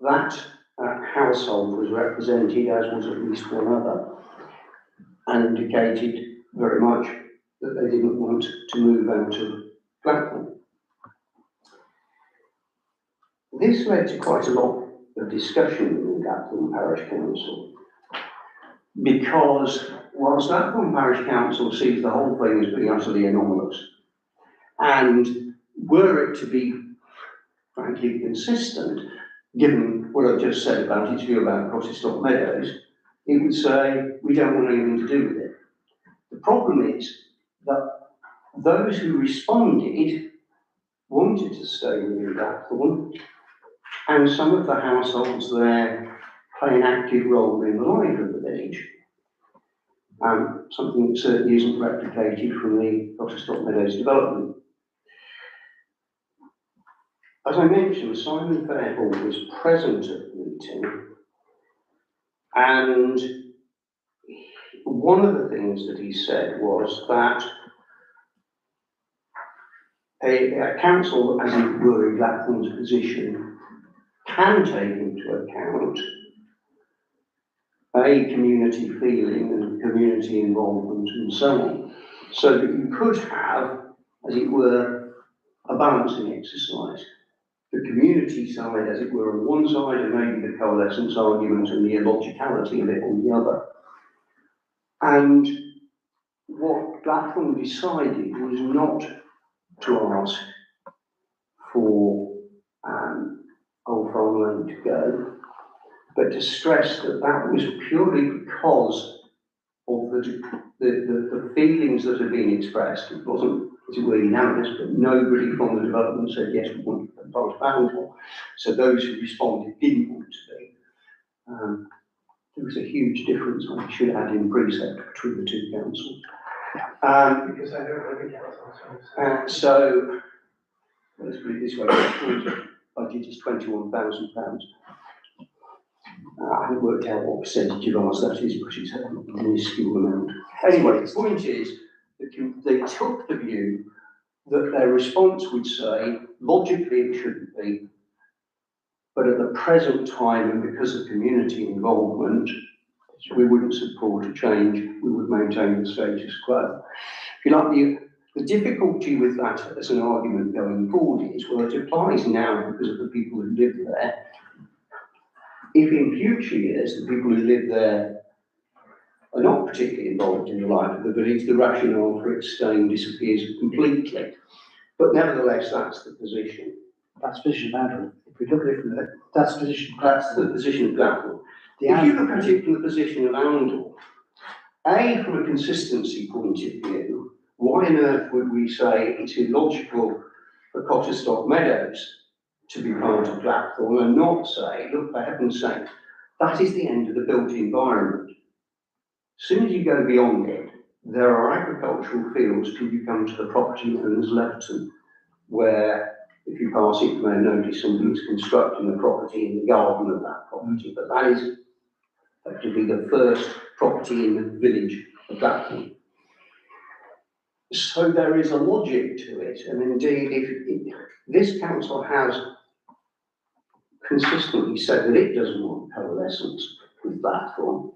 Speaker 3: that household was represented, as was at least one other, and indicated very much that they didn't want to move out of Blackthorn. This led to quite a lot of discussion within Blackthorn Parish Council, because whilst Blackthorn Parish Council sees the whole thing as being utterly anomalous, and were it to be frankly consistent, given what I've just said about its view about Cottesthorpe Meadows, it would say, we don't want anything to do with it. The problem is that those who responded wanted to stay within Blackthorn, and some of the households there play an active role in the life of the village. Something that certainly isn't replicated from the Otterstop Meadows development. As I mentioned, Simon Fairhall was present at the meeting, and one of the things that he said was that a council, as it were, in Blackthorn's position, can take into account a community feeling and community involvement and so on, so that you could have, as it were, a balancing exercise. The community side, as it were, on one side, and maybe the coalescence argument and the illogicality of it on the other. And what Blackthorn decided was not to ask for Old Farm Lane to go, but to stress that that was purely because of the feelings that had been expressed. It wasn't, as it were, unanimous, but nobody from the development said, yes, we want to be part of Boundary. So those who responded didn't want to be. There was a huge difference, I should add, in precept between the two councils.
Speaker 5: Because I don't know the council.
Speaker 3: So, let's put it this way, the budget is £21,000. I haven't worked out what percentage of ours that is, but it's a minuscule amount. Anyway, the point is that they took the view that their response would say, logically it shouldn't be, but at the present time, and because of community involvement, we wouldn't support a change, we would maintain the status quo. If you like, the difficulty with that as an argument going forward is, well, it applies now because of the people who live there. If in future years the people who live there are not particularly involved in the life of the village, the rationale for its staying disappears completely. But nevertheless, that's the position.
Speaker 1: That's the position of Andrew. If we look at it from that's the position.
Speaker 3: That's the position of Blackthorn. If you look at it from the position of Oundle, A, from a consistency point of view, why on earth would we say it's illogical for Cotterstock Meadows to be part of Blackthorn and not say, look, for heaven's sake, that is the end of the built environment. As soon as you go beyond it, there are agricultural fields till you come to the property known as Leverton, where if you pass it, you may notice somebody's constructing a property in the garden of that property, but that is effectively the first property in the village of Blackthorn. So there is a logic to it, and indeed, if this council has consistently said that it doesn't want coalescence with Blackthorn,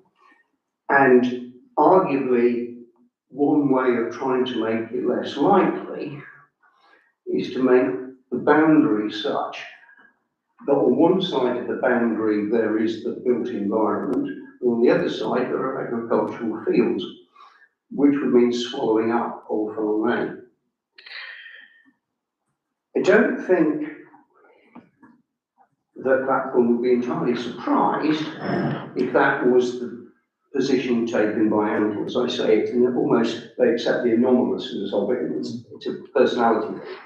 Speaker 3: and arguably one way of trying to make it less likely is to make the boundary such that on one side of the boundary there is the built environment, and on the other side there are agricultural fields, which would mean swallowing up Old Farm Lane. I don't think that Blackthorn would be entirely surprised if that was the position taken by Oundle. As I say, it's almost, they accept the anomalousness of it, it's a personality thing.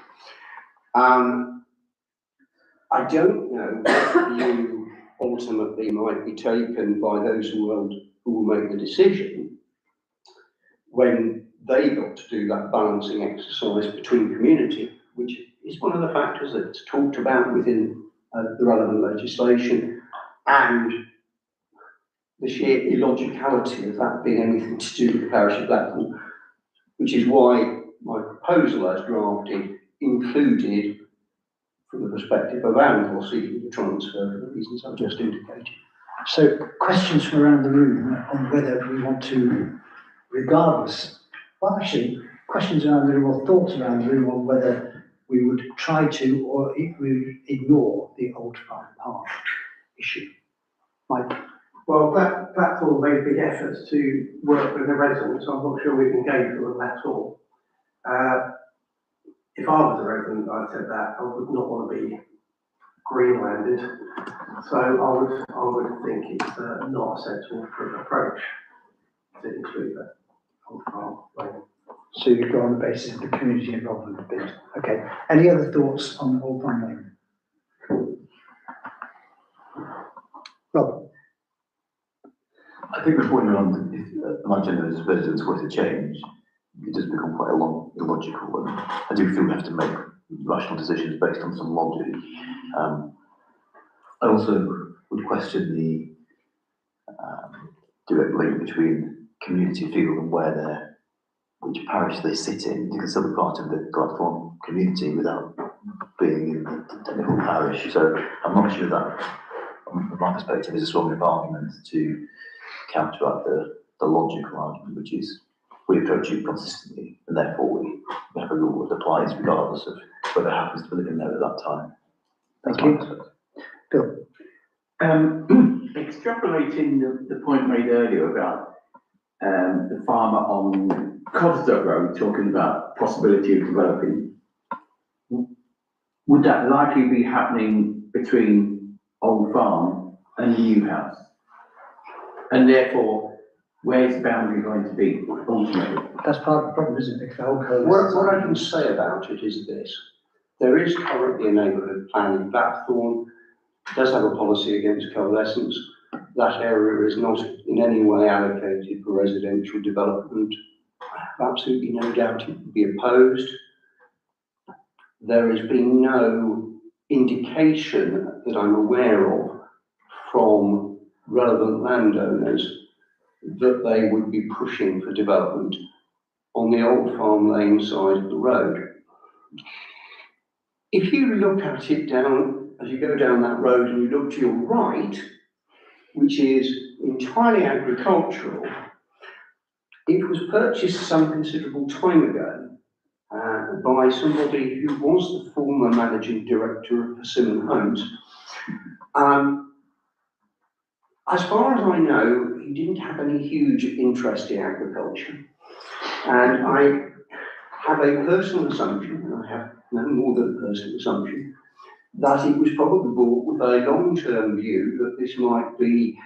Speaker 3: I don't know what view ultimately might be taken by those who will make the decision when they got to do that balancing exercise between community, which is one of the factors that's talked about within the relevant legislation, and the sheer illogicality of that being anything to do with the parish of Blackthorn, which is why my proposal as drafted included, from the perspective of Oundle, seeking the transfer for the reasons I've just indicated.
Speaker 1: So questions from around the room on whether we want to, regardless, well actually, questions around the room or thoughts around the room on whether we would try to or we would ignore the Old Farm Park issue. Mike?
Speaker 5: Well, Blackthorn made big efforts to work with the residents. I'm not sure we can gauge them at all. If I was a resident, I'd said that I would not want to be greenlanded. So I would think it's not a sensible approach to include that. Old Farm Lane.
Speaker 1: So you go on the basis of the community involvement bit. Okay. Any other thoughts on Old Farm Lane? Rob?
Speaker 10: I think the point around, if, imagine as residents were to change, it does become quite illogical, and I do feel we have to make rational decisions based on some logic. I also would question the direct link between community field and which parish they sit in. You can still be part of the Gladthorne community without being in the technical parish. So I'm not sure that, from my perspective, is a strong enough argument to counteract the logical argument, which is we approach it consistently, and therefore we have a rule that applies regardless of whether it happens to be living there at that time.
Speaker 1: Thank you. Bill?
Speaker 7: Extrapolating the point made earlier about the farmer on Codstock Road talking about possibility of developing, would that likely be happening between Old Farm and the new house? And therefore, where's the boundary going to be ultimately?
Speaker 1: That's part of the problem, isn't it? The whole code.
Speaker 3: What I can say about it is this. There is currently a neighbourhood plan in Blackthorn, does have a policy against coalescence. That area is not in any way allocated for residential development. I have absolutely no doubt it would be opposed. There has been no indication that I'm aware of from relevant landowners that they would be pushing for development on the Old Farm Lane side of the road. If you look at it as you go down that road and you look to your right, which is entirely agricultural, it was purchased some considerable time ago by somebody who was the former managing director of Persimmon Homes. As far as I know, he didn't have any huge interest in agriculture. And I have a personal assumption, and I have no more than a personal assumption, that it was probably bought with a long-term view that this might be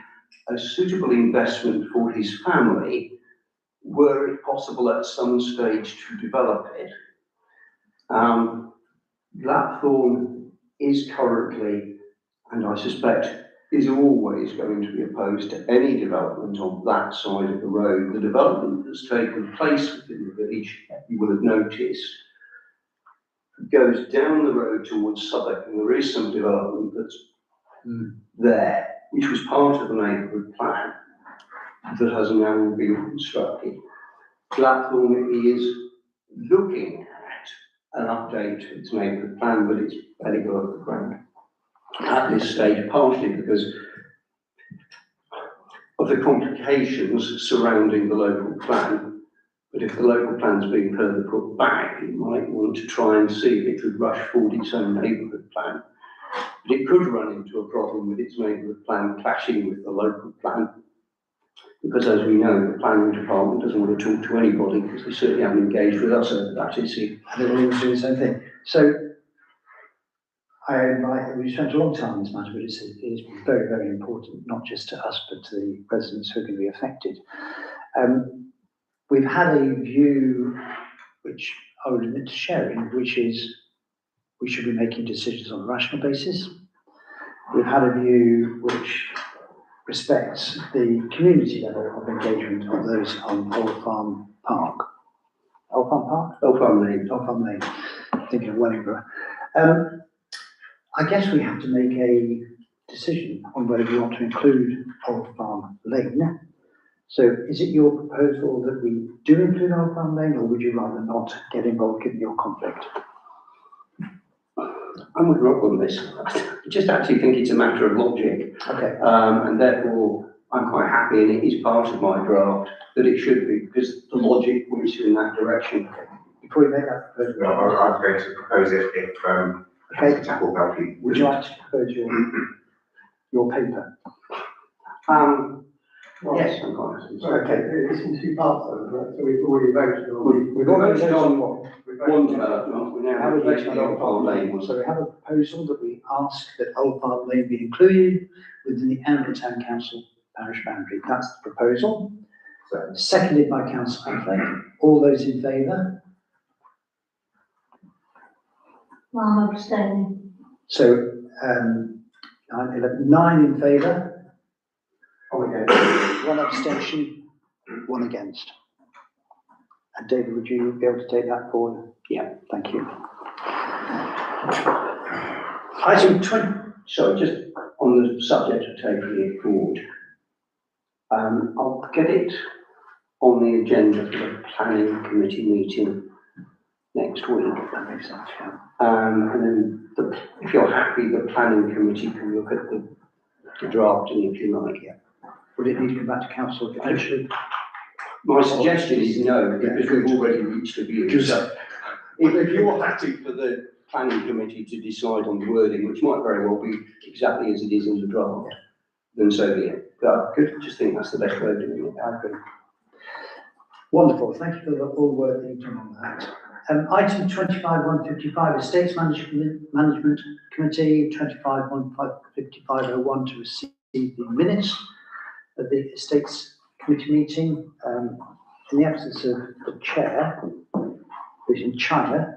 Speaker 3: a suitable investment for his family, were it possible at some stage to develop it. Blackthorn is currently, and I suspect is always going to be opposed to any development on that side of the road. The development that's taken place within the village, you will have noticed, goes down the road towards Southwark, and there is some development that's there, which was part of the neighbourhood plan that has now been constructed. Blackthorn is looking at an update to its neighbourhood plan, but it's barely got off the ground at this stage, partly because of the complications surrounding the local plan. But if the local plan's being further put back, it might want to try and see if it could rush forward its own neighbourhood plan. But it could run into a problem with its neighbourhood plan clashing with the local plan. Because as we know, the planning department doesn't want to talk to anybody, because they certainly haven't engaged with us over that issue.
Speaker 1: And they're always doing the same thing. So we spent a long time on this matter, but it is very, very important, not just to us, but to the residents who are going to be affected. We've had a view, which I would admit to sharing, which is we should be making decisions on a rational basis. We've had a view which respects the community level of engagement of those on Old Farm Park. Old Farm Park?
Speaker 3: Old Farm Lane.
Speaker 1: Old Farm Lane. Thinking of Wellingborough. I guess we have to make a decision on whether we want to include Old Farm Lane. So is it your proposal that we do include Old Farm Lane, or would you rather not get involved given your conflict?
Speaker 3: I'm with Rob on this. I just actually think it's a matter of logic.
Speaker 1: Okay.
Speaker 3: And therefore, I'm quite happy, and it is part of my draft, that it should be, because the logic points you in that direction.
Speaker 1: Before we make that proposal,
Speaker 9: I was going to propose it if
Speaker 1: okay.
Speaker 9: Councillor Belkey.
Speaker 1: Would you like to propose your paper?
Speaker 3: Yes, I'm quite happy.
Speaker 5: Okay, it's in two parts though, right? So we've already voted on.
Speaker 1: We've already voted on
Speaker 3: one development, we now have a vote on Old Farm Lane.
Speaker 1: So we have a proposal that we ask that Old Farm Lane be included within the Anglin Town Council parish boundary. That's the proposal. Seconded by councillor Affleck. All those in favour?
Speaker 2: I'm abstaining.
Speaker 1: So, 9 in favour,
Speaker 5: Oh, yeah.
Speaker 1: 1 abstention, 1 against. And David, would you be able to take that forward? Yeah, thank you. Item 20.
Speaker 3: So just on the subject of taking it forward, I'll get it on the agenda for the planning committee meeting next week.
Speaker 1: That makes sense, yeah.
Speaker 3: And then if you're happy, the planning committee can look at the drafting if you like.
Speaker 1: Yeah. Would it need to come back to council eventually?
Speaker 3: My suggestion is no, because we've already reached a view. So if you're happy for the planning committee to decide on the wording, which might very well be exactly as it is in the draft, then so be it. But I just think that's the best way of doing it.
Speaker 1: I agree. Wonderful, thank you for all the work that you've done on that. Item 25-155, Estates Management Committee, 25-155-01 to receive the minutes of the Estates Committee meeting. In the absence of the chair, who's in China,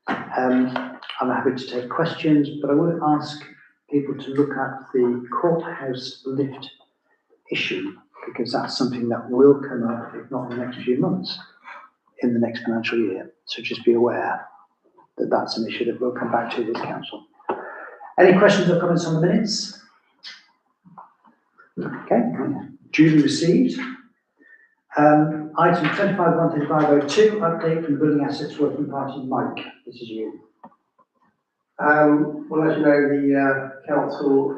Speaker 1: I'm happy to take questions, but I would ask people to look at the courthouse lift issue, because that's something that will come up, if not in the next few months, in the next financial year. So just be aware that that's an issue that we'll come back to with council. Any questions or comments on the minutes? Okay, duly received. Item 25-135-02, update from the Building Assets Working Party. Mike, this is you.
Speaker 5: Well, as you know, the council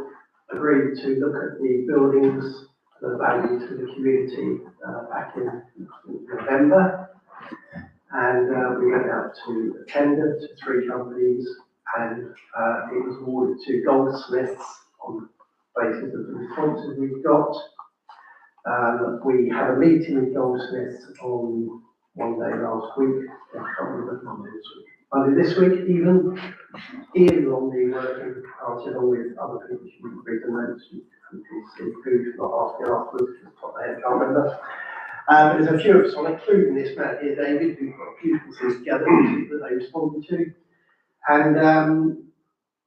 Speaker 5: agreed to look at the buildings, the value to the community back in November. And we went out to a tender to 3 companies, and it was awarded to Goldsmiths on the basis of the responses we've got. We had a meeting with Goldsmiths on one day last week. I can't remember Monday this week even. Ian on the working party along with other people. You can read the notes. You can see who's not asking afterwards. Just top of my head, can't remember. There's a few of us on, including this man here, David, who've got a few things together that they responded to. And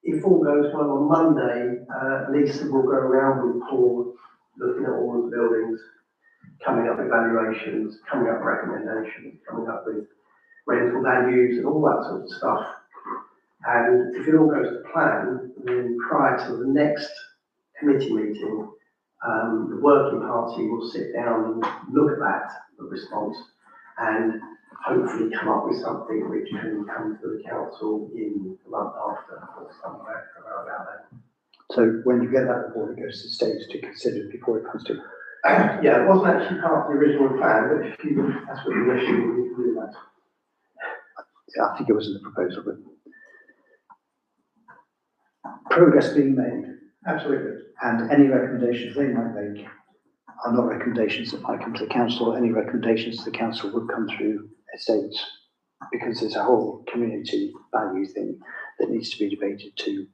Speaker 5: if all goes well on Monday, Lisa will go around with Paul, looking at all of the buildings, coming up with valuations, coming up with recommendations, coming up with rental values and all that sort of stuff. And if it all goes to plan, then prior to the next committee meeting, the working party will sit down and look at that, the response, and hopefully come up with something which can come to the council in the month after or somewhere around about then.
Speaker 1: So when you get that report, it goes to the states to consider before it comes to.
Speaker 5: Yeah, it wasn't actually part of the original plan, but if you, that's what you wish, you can do that.
Speaker 1: I think it was in the proposal, but progress being made.
Speaker 5: Absolutely.
Speaker 1: And any recommendations they might make are not recommendations that might come to the council. Any recommendations to the council would come through estates, because there's a whole community value thing that needs to be debated too.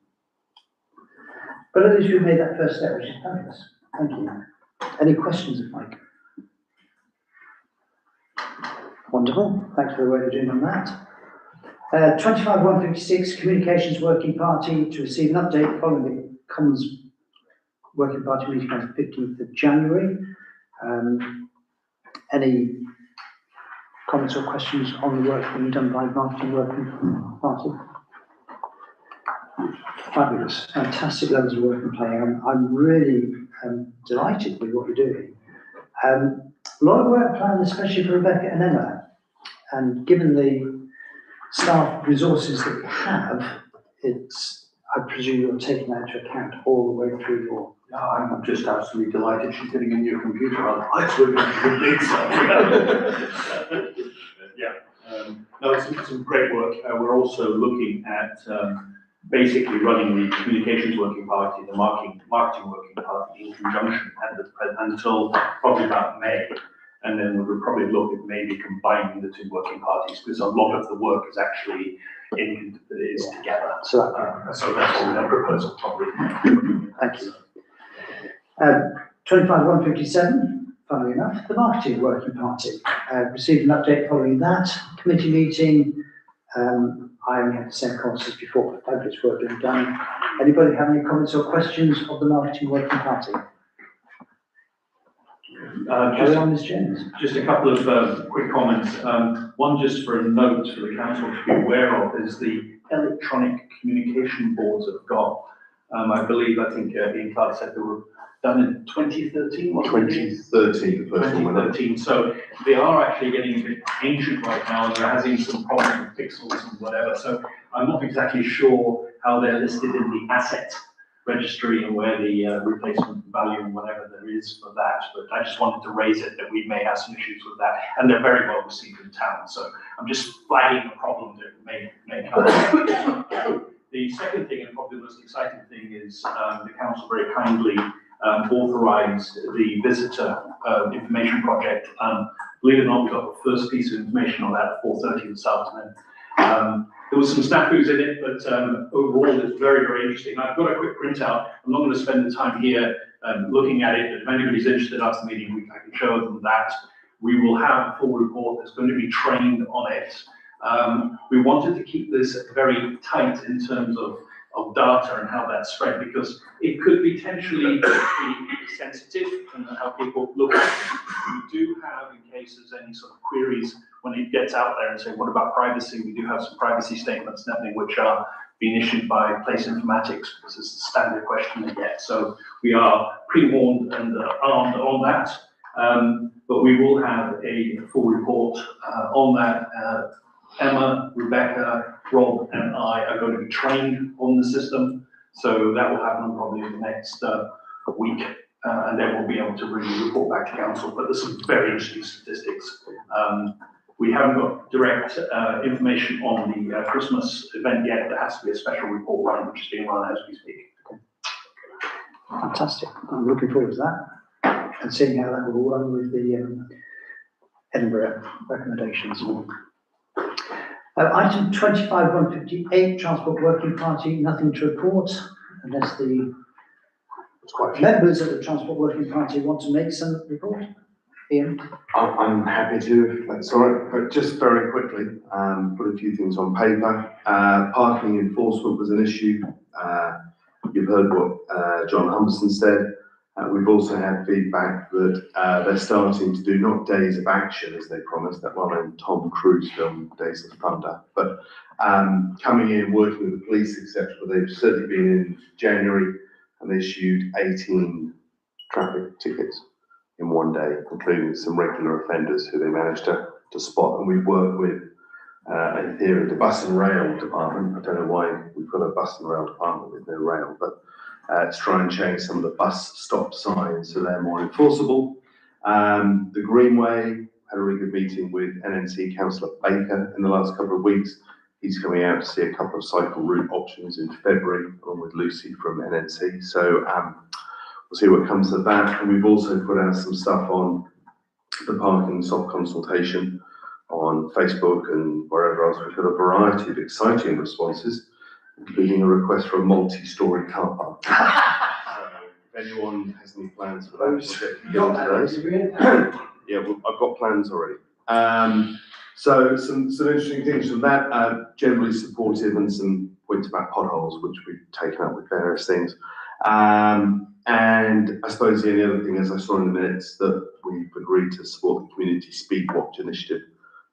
Speaker 1: But at least we've made that first step, which is fabulous. Thank you. Any questions, Mike? Wonderful. Thanks for the work you're doing on that. 25-156, Communications Working Party to receive an update following the Commons Working Party meeting on the 15th of January. Any comments or questions on the work being done by Marketing Working Party? Fabulous, fantastic levels of work and playing. I'm really delighted with what you're doing. A lot of work planned, especially for Rebecca and Emma. And given the staff resources that we have, I presume you're taking that into account all the way through your.
Speaker 4: No, I'm just absolutely delighted she's getting a new computer. I would be so. Yeah, no, it's some great work. We're also looking at basically running the Communications Working Party, the Marketing Working Party in conjunction until probably about May. And then we would probably look at maybe combining the 2 working parties, because a lot of the work is actually together.
Speaker 1: So
Speaker 4: that's all their proposal probably.
Speaker 1: Thank you. 25-157, funnily enough, the marketing working party. Received an update following that committee meeting. I only have the same comments as before, fabulous work being done. Anybody have any comments or questions of the marketing working party? Carry on, Ms. James.
Speaker 4: Just a couple of quick comments. One, just for a note for the council to be aware of, is the electronic communication boards that have got. I think Ian Clark said they were done in 2013.
Speaker 6: 2013, the first one went up.
Speaker 4: 2013. So they are actually getting a bit ancient right now. They're having some problems with pixels and whatever. So I'm not exactly sure how they're listed in the asset registry and where the replacement value and whatever there is for that, but I just wanted to raise it that we may have some issues with that, and they're very well received in town, so I'm just flagging the problem that may come. The second thing, and probably the most exciting thing, is the council very kindly authorised the visitor information project. Believe it or not, we got the first piece of information on that at 4:30 this afternoon. There was some snafus in it, but overall it's very, very interesting. I've got a quick printout. I'm not going to spend the time here looking at it, but if anybody's interested after the meeting, I can show them that. We will have a full report that's going to be trained on it. We wanted to keep this very tight in terms of data and how that's spread, because it could potentially be sensitive and how people look at it. We do have, in cases, any sort of queries when it gets out there and say, what about privacy? We do have some privacy statements and everything which are being issued by Place Informatics, because it's the standard question they get. So we are pre-warned and armed on that, but we will have a full report on that. Emma, Rebecca, Rob and I are going to be trained on the system, so that will happen probably in the next week, and then we'll be able to really report back to council. But there's some very interesting statistics. We haven't got direct information on the Christmas event yet. There has to be a special report run, which is being run as we speak.
Speaker 1: Fantastic. I'm looking forward to that and seeing how that will all run with the Edinburgh recommendations. Item 25-158, Transport Working Party, nothing to report, unless the members of the Transport Working Party want to make some report. Ian?
Speaker 6: I'm happy to, if that's all right, but just very quickly, put a few things on paper. Parking enforcement was an issue. You've heard what John Humberson said. We've also had feedback that they're starting to do not Days of Action as they promised, that well-known Tom Cruise film, Days of Thunder, but coming in, working with the police, etc. They've certainly been in January and issued 18 traffic tickets in one day, including some regular offenders who they managed to spot. And we've worked with, in theory, the bus and rail department. I don't know why we've got a bus and rail department with no rail, but to try and change some of the bus stop signs so they're more enforceable. The Greenway had a really good meeting with NNC Councillor Baker in the last couple of weeks. He's coming out to see a couple of cycle route options in February, along with Lucy from NNC. So we'll see what comes of that. And we've also put out some stuff on the parking soft consultation on Facebook and wherever else. We've got a variety of exciting responses, including a request for a multi-storey car park. So if anyone has any plans for that, we'll get those. Yeah, well, I've got plans already. So some interesting things from that, generally supportive, and some points about potholes, which we've taken up with various things. And I suppose the only other thing, as I saw in the minutes, that we've agreed to support the Community Speed Watch initiative.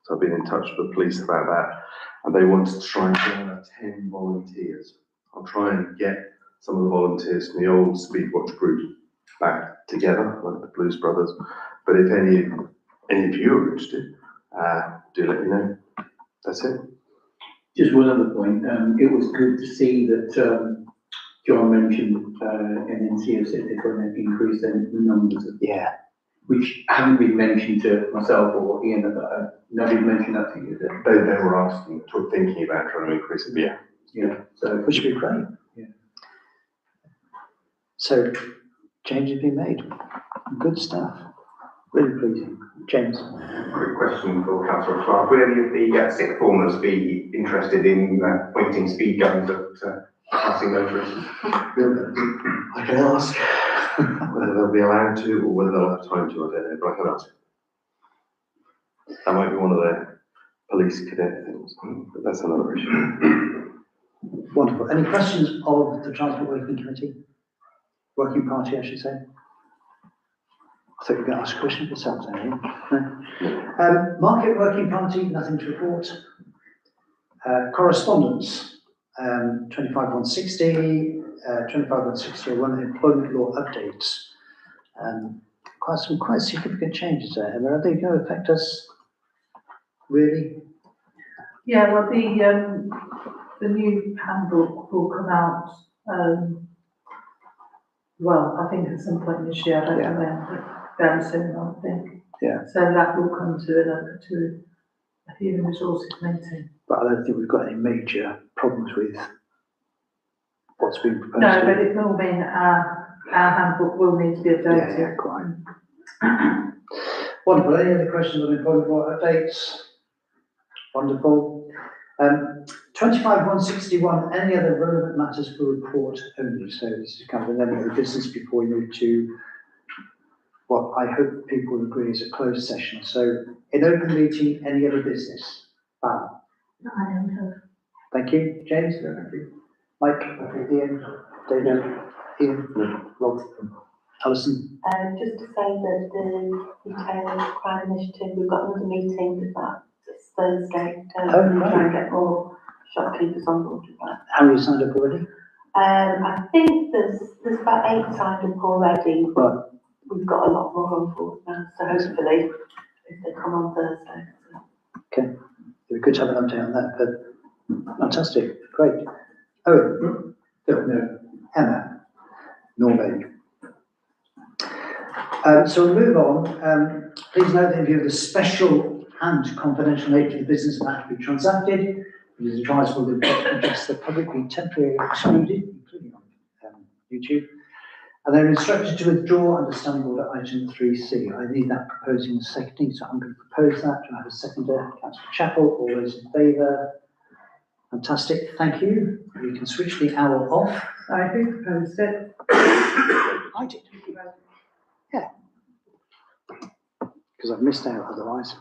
Speaker 6: So I've been in touch with the police about that, and they wanted to try and gather 10 volunteers. I'll try and get some of the volunteers from the old Speed Watch group back together, like the Blues Brothers. But if any of you are interested, do let me know. That's it.
Speaker 7: Just one other point. It was good to see that John mentioned NNC have said they're going to increase the numbers of, which haven't been mentioned to myself or Ian. Nobody mentioned that to you.
Speaker 6: They were asking, thinking about trying to increase it. Yeah.
Speaker 7: Yeah. So
Speaker 1: Which would be great.
Speaker 7: Yeah.
Speaker 1: So changes being made. Good stuff. Really pleasing. James.
Speaker 9: Quick question for Councillor Clark. Would any of the sixth formers be interested in pointing speed guns at passing motorists?
Speaker 6: I can ask whether they'll be allowed to or whether they'll have time to, I don't know, but I can ask. That might be one of their police cadet things, but that's another issue.
Speaker 1: Wonderful. Any questions of the Transport Working Committee? Working Party, I should say. I thought you were going to ask a question of yourself, then. No. Market Working Party, nothing to report. Correspondence, 25/160, 25/161, employment law updates. Quite significant changes there. Emma, are they going to affect us? Really?
Speaker 8: Yeah, well, the new handbook will come out, well, I think at some point this year, I don't know when, but very soon, I think.
Speaker 1: Yeah.
Speaker 8: So that will come to a human resources meeting.
Speaker 1: But I don't think we've got any major problems with what's been proposed.
Speaker 8: No, but it will mean our handbook will need to be updated.
Speaker 1: Yeah, quite. Wonderful. Any other questions on employment law updates? Wonderful. 25/161, any other relevant matters for report only. So this is kind of an any other business before we move to what I hope people will agree is a closed session. So in open meeting, any other business? Val?
Speaker 2: No, I don't have.
Speaker 1: Thank you. James? No, thank you. Mike? Okay. Ian? David? Ian? Rob? Alison?
Speaker 12: Just to say that the Retail Crime Initiative, we've got another meeting with that this Thursday to try and get more shopkeepers on board with that.
Speaker 1: How many signed up already?
Speaker 12: I think there's about 8 signed up already,
Speaker 1: Right.
Speaker 12: but we've got a lot more on board now, so hopefully if they come on Thursday.
Speaker 1: Okay. We could have an update on that, but fantastic. Great. Oh, Phil? No. Emma? Norman? So we'll move on. Please note that in view of the special and confidential nature of the business about to be transacted, it is advisable that the address the public be temporarily excluded, including on YouTube, and they're instructed to withdraw under Standing Order item 3C. I need that proposing and seconding, so I'm going to propose that. Do I have a seconder? Councillor Chapel. All those in favour? Fantastic. Thank you. We can switch the hour off.
Speaker 8: I who proposed it?
Speaker 1: I did. Yeah. Because I've missed out otherwise.